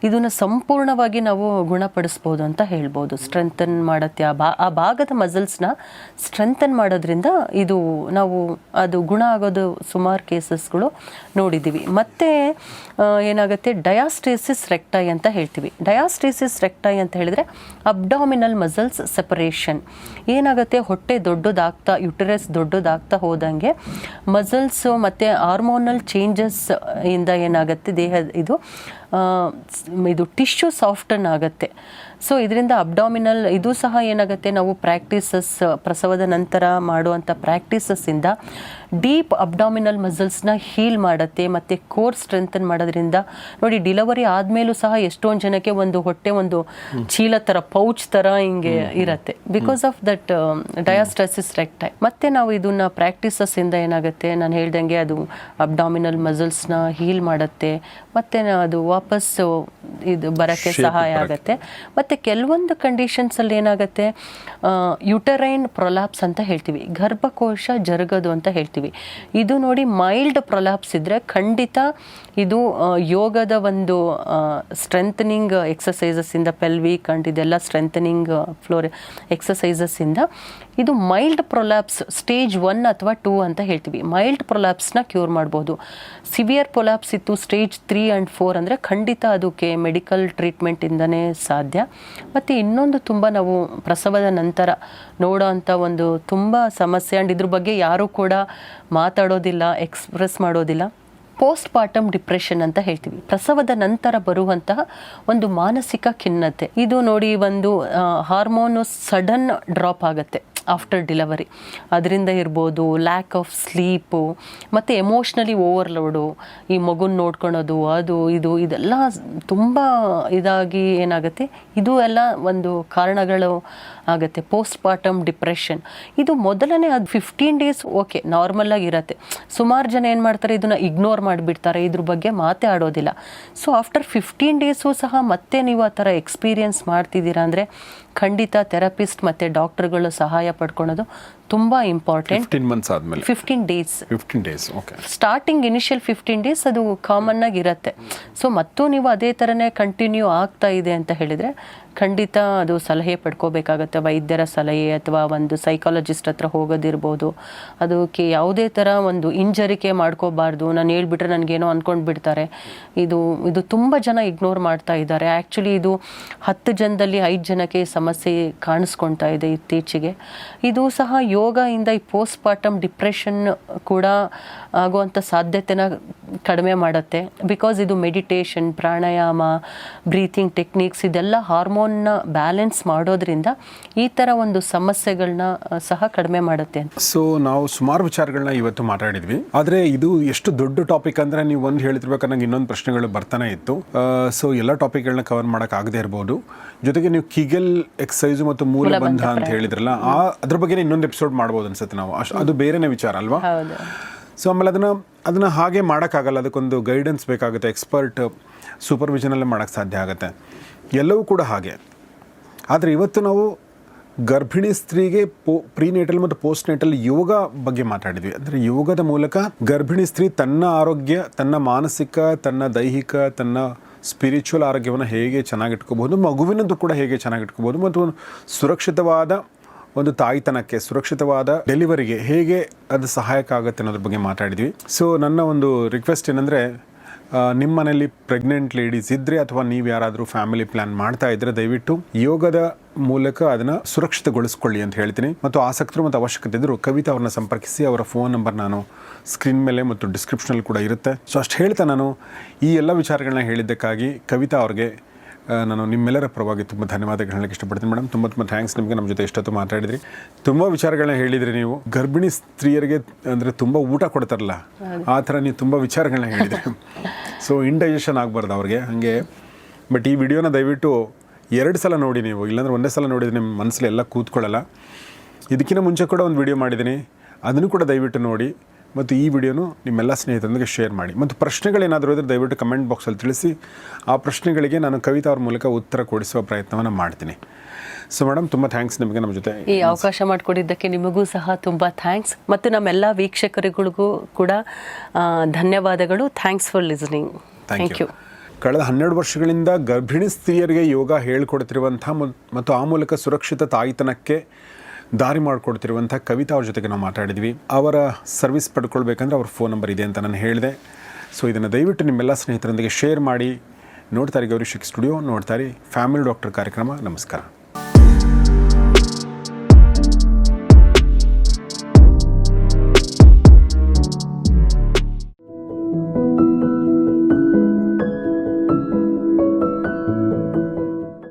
[SPEAKER 2] ಇದನ್ನು ಸಂಪೂರ್ಣವಾಗಿ ನಾವು ಗುಣಪಡಿಸ್ಬೋದು ಅಂತ ಹೇಳ್ಬೋದು. ಸ್ಟ್ರೆಂಥನ್ ಮಾಡುತ್ತೆ, ಆ ಭಾಗದ ಮಸಲ್ಸ್ನ ಸ್ಟ್ರೆಂಥನ್ ಮಾಡೋದ್ರಿಂದ ಇದು ನಾವು ಅದು ಗುಣ ಆಗೋದು ಸುಮಾರು ಕೇಸಸ್ಗಳು ನೋಡಿದ್ದೀವಿ. ಮತ್ತು ಏನಾಗುತ್ತೆ, ಡಯಾಸ್ಟೇಸಿಸ್ ರೆಕ್ಟೈ ಅಂತ ಹೇಳ್ತೀವಿ. ಡಯಾಸ್ಟೇಸಿಸ್ ರೆಕ್ಟೈ ಅಂತ ಹೇಳಿದರೆ ಅಬ್ಡಾಮಿನಲ್ ಮಸಲ್ಸ್ ಸೆಪರೇಷನ್. ಏನಾಗುತ್ತೆ, ಹೊಟ್ಟೆ ದೊಡ್ಡದಾಗ್ತಾ, ಯುಟರಸ್ ದೊಡ್ಡದಾಗ್ತಾ ಹೋದಂಗೆ ಮಸಲ್ಸು ಮತ್ತು ಹಾರ್ಮೋನಲ್ ಚೇಂಜಸ್ ಇಂದ ಏನಾಗುತ್ತೆ, ದೇಹ ಇದು ಟಿಶ್ಯೂ ಸಾಫ್ಟನ್ ಆಗುತ್ತೆ. ಸೊ ಇದರಿಂದ ಅಬ್ಡಾಮಿನಲ್ ಇದು ಸಹ ಏನಾಗುತ್ತೆ, ನಾವು ಪ್ರಾಕ್ಟೀಸಸ್ ಪ್ರಸವದ ನಂತರ ಮಾಡುವಂಥ ಪ್ರಾಕ್ಟೀಸಸ್ಸಿಂದ ಡೀಪ್ ಅಬ್ಡಾಮಿನಲ್ ಮಸಲ್ಸ್ನ ಹೀಲ್ ಮಾಡುತ್ತೆ. ಮತ್ತು ಕೋರ್ ಸ್ಟ್ರೆಂಥನ್ ಮಾಡೋದ್ರಿಂದ ನೋಡಿ, ಡಿಲಿವರಿ ಆದಮೇಲೂ ಸಹ ಎಷ್ಟೊಂದು ಜನಕ್ಕೆ ಒಂದು ಹೊಟ್ಟೆ ಒಂದು ಚೀಲ ಥರ, ಪೌಚ್ ಥರ ಹಿಂಗೆ ಇರುತ್ತೆ, ಬಿಕಾಸ್ ಆಫ್ ದಟ್ ಡಯಾಸ್ಟಸಿಸ್ ರೆಕ್ಟೈ. ಮತ್ತು ನಾವು ಇದನ್ನು ಪ್ರಾಕ್ಟೀಸಸ್ಸಿಂದ ಏನಾಗುತ್ತೆ, ನಾನು ಹೇಳ್ದಂಗೆ ಅದು ಅಬ್ಡಾಮಿನಲ್ ಮಸಲ್ಸ್ನ ಹೀಲ್ ಮಾಡುತ್ತೆ, ಮತ್ತು ಅದು ವಾಪಸ್ಸು ಇದು ಬರೋಕ್ಕೆ ಸಹಾಯ ಆಗುತ್ತೆ. ಮತ್ತು ಮತ್ತು ಕೆಲವೊಂದು ಕಂಡೀಷನ್ಸಲ್ಲಿ ಏನಾಗುತ್ತೆ, ಯುಟರೈನ್ ಪ್ರೊಲಾಪ್ಸ್ ಅಂತ ಹೇಳ್ತೀವಿ, ಗರ್ಭಕೋಶ ಜರುಗದು ಅಂತ ಹೇಳ್ತೀವಿ. ಇದು ನೋಡಿ ಮೈಲ್ಡ್ ಪ್ರೊಲಾಪ್ಸ್ ಇದ್ದರೆ ಖಂಡಿತ ಇದು ಯೋಗದ ಒಂದು ಸ್ಟ್ರೆಂಥನಿಂಗ್ ಎಕ್ಸಸೈಸಸ್ಸಿಂದ, ಪೆಲ್ವಿಕ್ ಅಂಡ್ ಇದೆಲ್ಲ ಸ್ಟ್ರೆಂಥನಿಂಗ್ ಫ್ಲೋರ್ ಎಕ್ಸಸೈಸಸ್ಸಿಂದ ಇದು ಮೈಲ್ಡ್ ಪ್ರೊಲಾಪ್ಸ್ ಸ್ಟೇಜ್ 1 ಅಥವಾ 2 ಅಂತ ಹೇಳ್ತೀವಿ. ಮೈಲ್ಡ್ ಪ್ರೊಲಾಪ್ಸ್ನ ಕ್ಯೂರ್ ಮಾಡ್ಬೋದು. ಸಿವಿಯರ್ ಪ್ರೊಲಾಪ್ಸ್ ಇತ್ತು ಸ್ಟೇಜ್ 3 ಆ್ಯಂಡ್ 4 ಅಂದರೆ ಖಂಡಿತ ಅದಕ್ಕೆ ಮೆಡಿಕಲ್ ಟ್ರೀಟ್ಮೆಂಟಿಂದನೇ ಸಾಧ್ಯ. ಮತ್ತು ಇನ್ನೊಂದು ತುಂಬ ನಾವು ಪ್ರಸವದ ನಂತರ ನೋಡೋ ಅಂಥ ಒಂದು ತುಂಬ ಸಮಸ್ಯೆ, ಆ್ಯಂಡ್ ಇದ್ರ ಬಗ್ಗೆ ಯಾರೂ ಕೂಡ ಮಾತಾಡೋದಿಲ್ಲ, ಎಕ್ಸ್ಪ್ರೆಸ್ ಮಾಡೋದಿಲ್ಲ, ಪೋಸ್ಟ್ ಪಾರ್ಟಮ್ ಡಿಪ್ರೆಷನ್ ಅಂತ ಹೇಳ್ತೀವಿ. ಪ್ರಸವದ ನಂತರ ಬರುವಂತಹ ಒಂದು ಮಾನಸಿಕ ಖಿನ್ನತೆ. ಇದು ನೋಡಿ ಒಂದು ಹಾರ್ಮೋನು ಸಡನ್ ಡ್ರಾಪ್ ಆಗುತ್ತೆ ಆಫ್ಟರ್ ಡಿಲವರಿ, ಅದರಿಂದ ಇರ್ಬೋದು. ಲ್ಯಾಕ್ ಆಫ್ ಸ್ಲೀಪು ಮತ್ತು ಎಮೋಷ್ನಲಿ ಓವರ್ಲೋಡು, ಈ ಮಗುನ ನೋಡ್ಕೊಳೋದು, ಅದು ಇದು ಇದೆಲ್ಲ ತುಂಬ ಇದಾಗಿ ಏನಾಗುತ್ತೆ, ಇದು ಎಲ್ಲ ಒಂದು ಕಾರಣಗಳು ಆಗುತ್ತೆ. ಪೋಸ್ಟ್ ಪಾರ್ಟಮ್ ಡಿಪ್ರೆಷನ್ ಇದು ಮೊದಲನೇ ಅದು 15 ಡೇಸ್ ಓಕೆ ನಾರ್ಮಲಾಗಿ ಇರುತ್ತೆ. ಸುಮಾರು ಜನ ಏನು ಮಾಡ್ತಾರೆ, ಇದನ್ನು ಇಗ್ನೋರ್ ಮಾಡಿಬಿಡ್ತಾರೆ, ಇದ್ರ ಬಗ್ಗೆ ಮಾತೇ ಆಡೋದಿಲ್ಲ. ಸೊ ಆಫ್ಟರ್ 15 ಡೇಸು ಸಹ ಮತ್ತೆ ನೀವು ಆ ಥರ ಎಕ್ಸ್ಪೀರಿಯನ್ಸ್ ಮಾಡ್ತಿದ್ದೀರಾ ಅಂದರೆ ಖಂಡಿತ ಥೆರಪಿಸ್ಟ್ ಮತ್ತು ಡಾಕ್ಟರ್ಗಳು ಸಹಾಯ ಪಡ್ಕೊಳೋದು ತುಂಬ ಇಂಪಾರ್ಟೆಂಟ್.
[SPEAKER 1] 15 ಮಂತ್ಸ್ ಆದಮೇಲೆ 15 days okay.
[SPEAKER 2] Starting initial 15 days ಅದು ಕಾಮನ್ ಆಗಿ ಇರುತ್ತೆ. ಸೊ ಮತ್ತು ನೀವು ಅದೇ ಥರನೇ ಕಂಟಿನ್ಯೂ ಆಗ್ತಾ ಇದೆ ಅಂತ ಹೇಳಿದರೆ ಖಂಡಿತ ಅದು ಸಲಹೆ ಪಡ್ಕೋಬೇಕಾಗತ್ತೆ, ವೈದ್ಯರ ಸಲಹೆ ಅಥವಾ ಒಂದು ಸೈಕಾಲಜಿಸ್ಟ್ ಹತ್ರ ಹೋಗೋದಿರ್ಬೋದು. ಅದಕ್ಕೆ ಯಾವುದೇ ಥರ ಒಂದು ಹಿಂಜರಿಕೆ ಮಾಡ್ಕೋಬಾರ್ದು. ನಾನು ಹೇಳ್ಬಿಟ್ರೆ ನನಗೇನೋ ಅಂದ್ಕೊಂಡು ಬಿಡ್ತಾರೆ, ಇದು ತುಂಬ ಜನ ಇಗ್ನೋರ್ ಮಾಡ್ತಾ ಇದ್ದಾರೆ. ಆ್ಯಕ್ಚುಲಿ ಇದು 10 ಜನದಲ್ಲಿ 5 ಜನಕ್ಕೆ ಸಮಸ್ಯೆ ಕಾಣಿಸ್ಕೊಳ್ತಾ ಇದೆ ಇತ್ತೀಚೆಗೆ. ಇದು ಸಹ ಯೋಗದಿಂದ ಈ ಪೋಸ್ಟ್ ಪಾರ್ಟಮ್ ಡಿಪ್ರೆಷನ್ ಕೂಡ ಆಗುವಂಥ ಸಾಧ್ಯತೆನ ಕಡಿಮೆ ಮಾಡುತ್ತೆ. ಬಿಕಾಸ್ ಇದು ಮೆಡಿಟೇಷನ್, ಪ್ರಾಣಾಯಾಮ, ಬ್ರೀತಿಂಗ್ ಟೆಕ್ನಿಕ್ಸ್ ಇದೆಲ್ಲ ಹಾರ್ಮೋನ್ನ ಬ್ಯಾಲೆನ್ಸ್ ಮಾಡೋದ್ರಿಂದ ಈ ಥರ ಒಂದು ಸಮಸ್ಯೆಗಳನ್ನ ಸಹ ಕಡಿಮೆ ಮಾಡುತ್ತೆ.
[SPEAKER 1] ಸೊ ನಾವು ಸುಮಾರು ವಿಚಾರಗಳನ್ನ ಇವತ್ತು ಮಾತಾಡಿದ್ವಿ, ಆದರೆ ಇದು ಎಷ್ಟು ದೊಡ್ಡ ಟಾಪಿಕ್ ಅಂದರೆ ನೀವು ಒಂದು ಹೇಳ್ತಿರ್ಬೇಕಾದ್ರೆ ನಂಗೆ ಇನ್ನೊಂದು ಪ್ರಶ್ನೆಗಳು ಬರ್ತಾನೆ ಇತ್ತು. ಸೊ ಎಲ್ಲ ಟಾಪಿಕ್ಗಳನ್ನ ಕವರ್ ಮಾಡೋಕ್ಕಾಗದೇ ಇರ್ಬೋದು. ಜೊತೆಗೆ ನೀವು ಕಿಗೆಲ್ ಎಕ್ಸಸೈಸು ಮತ್ತು ಮೂಲಬಂಧ ಅಂತ ಹೇಳಿದ್ರಲ್ಲ, ಅದ್ರ ಬಗ್ಗೆ ಇನ್ನೊಂದು ಎಪಿಸೋಡ್ ಮಾಡ್ಬೋದು ಅನ್ಸುತ್ತೆ ನಾವು. ಅದು ಬೇರೆನೇ ವಿಚಾರ ಅಲ್ವಾ? ಸೊ ಆಮೇಲೆ ಅದನ್ನು ಹಾಗೆ ಮಾಡೋಕ್ಕಾಗಲ್ಲ, ಅದಕ್ಕೊಂದು ಗೈಡೆನ್ಸ್ ಬೇಕಾಗುತ್ತೆ, ಎಕ್ಸ್ಪರ್ಟ್ ಸೂಪರ್ವಿಷನಲ್ಲೇ ಮಾಡೋಕ್ಕೆ ಸಾಧ್ಯ ಆಗುತ್ತೆ. ಎಲ್ಲವೂ ಕೂಡ ಹಾಗೆ. ಆದರೆ ಇವತ್ತು ನಾವು ಗರ್ಭಿಣಿ ಸ್ತ್ರೀಗೆ ಪ್ರೀನೇಟಲ್ ಮತ್ತು ಪೋಸ್ಟ್ ನೇಟಲ್ ಯೋಗ ಬಗ್ಗೆ ಮಾತಾಡಿದ್ವಿ. ಅಂದರೆ ಯೋಗದ ಮೂಲಕ ಗರ್ಭಿಣಿ ಸ್ತ್ರೀ ತನ್ನ ಆರೋಗ್ಯ, ತನ್ನ ಮಾನಸಿಕ, ತನ್ನ ದೈಹಿಕ, ತನ್ನ ಸ್ಪಿರಿಚುವಲ್ ಆರೋಗ್ಯವನ್ನು ಹೇಗೆ ಚೆನ್ನಾಗಿಟ್ಕೋಬಹುದು, ಮಗುವಿನದ್ದು ಕೂಡ ಹೇಗೆ ಚೆನ್ನಾಗಿಟ್ಕೋಬಹುದು, ಮತ್ತು ಒಂದು ಸುರಕ್ಷಿತವಾದ ಒಂದು ತಾಯ್ತನಕ್ಕೆ, ಸುರಕ್ಷಿತವಾದ ಡೆಲಿವರಿಗೆ ಹೇಗೆ ಅದು ಸಹಾಯಕ ಆಗುತ್ತೆ ಅನ್ನೋದ್ರ ಬಗ್ಗೆ ಮಾತಾಡಿದ್ವಿ. ಸೊ ನನ್ನ ಒಂದು ರಿಕ್ವೆಸ್ಟ್ ಏನಂದರೆ, ನಿಮ್ಮ ಮನೆಯಲ್ಲಿ ಪ್ರೆಗ್ನೆಂಟ್ ಲೇಡೀಸ್ ಇದ್ದರೆ ಅಥವಾ ನೀವು ಯಾರಾದರೂ ಫ್ಯಾಮಿಲಿ ಪ್ಲ್ಯಾನ್ ಮಾಡ್ತಾ ಇದ್ದರೆ ದಯವಿಟ್ಟು ಯೋಗದ ಮೂಲಕ ಅದನ್ನು ಸುರಕ್ಷಿತಗೊಳಿಸ್ಕೊಳ್ಳಿ ಅಂತ ಹೇಳ್ತೀನಿ. ಮತ್ತು ಆಸಕ್ತರು ಮತ್ತು ಅವಶ್ಯಕತೆ ಇದ್ದರೂ ಕವಿತಾ ಅವ್ರನ್ನ ಸಂಪರ್ಕಿಸಿ. ಅವರ ಫೋನ್ ನಂಬರ್ ನಾನು ಸ್ಕ್ರೀನ್ ಮೇಲೆ ಮತ್ತು ಡಿಸ್ಕ್ರಿಪ್ಷನಲ್ಲಿ ಕೂಡ ಇರುತ್ತೆ. ಸೊ ಅಷ್ಟು ಹೇಳ್ತಾ ನಾನು ಈ ಎಲ್ಲ ವಿಚಾರಗಳನ್ನ ಹೇಳಿದ್ದಕ್ಕಾಗಿ ಕವಿತಾ ಅವ್ರಿಗೆ ನಾನು ನಿಮ್ಮೆಲ್ಲರ ಪರವಾಗಿ ತುಂಬ ಧನ್ಯವಾದಗಳು ಹೇಳಕ್ಕೆ ಇಷ್ಟಪಡ್ತೀನಿ ಮೇಡಮ್. ತುಂಬ ಥ್ಯಾಂಕ್ಸ್ ನಿಮಗೆ, ನಮ್ಮ ಜೊತೆ ಎಷ್ಟೊತ್ತು ಮಾತಾಡಿದ್ರಿ, ತುಂಬ ವಿಚಾರಗಳನ್ನ ಹೇಳಿದ್ರಿ ನೀವು. ಗರ್ಭಿಣಿ ಸ್ತ್ರೀಯರಿಗೆ ಅಂದರೆ ತುಂಬ ಊಟ ಕೊಡ್ತಾರಲ್ಲ ಆ ಥರ ನೀವು ತುಂಬ ವಿಚಾರಗಳನ್ನ ಹೇಳಿದ್ರಿ. ಸೊ ಇಂಡೈಜೆಷನ್ ಆಗಬಾರ್ದು ಅವ್ರಿಗೆ ಹಾಗೆ. ಬಟ್ ಈ ವಿಡಿಯೋನ ದಯವಿಟ್ಟು 2 ಸಲ ನೋಡಿ ನೀವು, ಇಲ್ಲಾಂದರೆ ಒಂದೇ ಸಲ ನೋಡಿದರೆ ನಿಮ್ಮ ಮನಸ್ಸಲ್ಲಿ ಎಲ್ಲ ಕೂತ್ಕೊಳ್ಳಲ್ಲ. ಇದಕ್ಕಿಂತ ಮುಂಚೆ ಕೂಡ ಒಂದು ವಿಡಿಯೋ ಮಾಡಿದ್ದೀನಿ, ಅದನ್ನು ಕೂಡ ದಯವಿಟ್ಟು ನೋಡಿ. ಮತ್ತು ಈ ವಿಡಿಯೋನು ನಿಮ್ಮೆಲ್ಲ ಸ್ನೇಹಿತರೊಂದಿಗೆ ಶೇರ್ ಮಾಡಿ. ಮತ್ತು ಪ್ರಶ್ನೆಗಳೇನಾದರೂ ಇದ್ದರೆ ದಯವಿಟ್ಟು ಕಮೆಂಟ್ ಬಾಕ್ಸಲ್ಲಿ ತಿಳಿಸಿ. ಆ ಪ್ರಶ್ನೆಗಳಿಗೆ ನಾನು ಕವಿತಾ ಅವ್ರ ಮೂಲಕ ಉತ್ತರ ಕೊಡಿಸುವ ಪ್ರಯತ್ನವನ್ನು ಮಾಡ್ತೀನಿ. ಸೊ ಮೇಡಮ್, ತುಂಬ ಥ್ಯಾಂಕ್ಸ್ ನಿಮಗೆ ನಮ್ಮ ಜೊತೆ
[SPEAKER 2] ಈ ಅವಕಾಶ ಮಾಡಿಕೊಟ್ಟಿದ್ದಕ್ಕೆ. ನಿಮಗೂ ಸಹ ತುಂಬ ಥ್ಯಾಂಕ್ಸ್. ಮತ್ತು ನಮ್ಮೆಲ್ಲ ವೀಕ್ಷಕರಿಗಳಿಗೂ ಕೂಡ ಧನ್ಯವಾದಗಳು. Thanks for listening. Thank you.
[SPEAKER 1] ಕಳೆದ 12 ವರ್ಷಗಳಿಂದ ಗರ್ಭಿಣಿ ಸ್ತ್ರೀಯರಿಗೆ ಯೋಗ ಹೇಳ್ಕೊಡ್ತಿರುವಂಥ ಮತ್ತು ಆ ಮೂಲಕ ಸುರಕ್ಷಿತ ತಾಯ್ತನಕ್ಕೆ ದಾರಿ ಮಾಡಿಕೊಡ್ತಿರುವಂಥ ಕವಿತಾ ಅವ್ರ ಜೊತೆಗೆ ನಾವು ಮಾತಾಡಿದ್ವಿ. ಅವರ ಸರ್ವಿಸ್ ಪಡ್ಕೊಳ್ಬೇಕಂದ್ರೆ ಅವ್ರ ಫೋನ್ ನಂಬರ್ ಇದೆ ಅಂತ ನಾನು ಹೇಳಿದೆ. ಸೊ ಇದನ್ನು ದಯವಿಟ್ಟು ನಿಮ್ಮೆಲ್ಲ ಸ್ನೇಹಿತರೊಂದಿಗೆ ಶೇರ್ ಮಾಡಿ. ನೋಡ್ತಾರೆ ಗೌರಿ ಶಿಕ್ ಸ್ಟುಡಿಯೋ, ನೋಡ್ತಾರೆ ಫ್ಯಾಮಿಲಿ ಡಾಕ್ಟರ್ ಕಾರ್ಯಕ್ರಮ. ನಮಸ್ಕಾರ.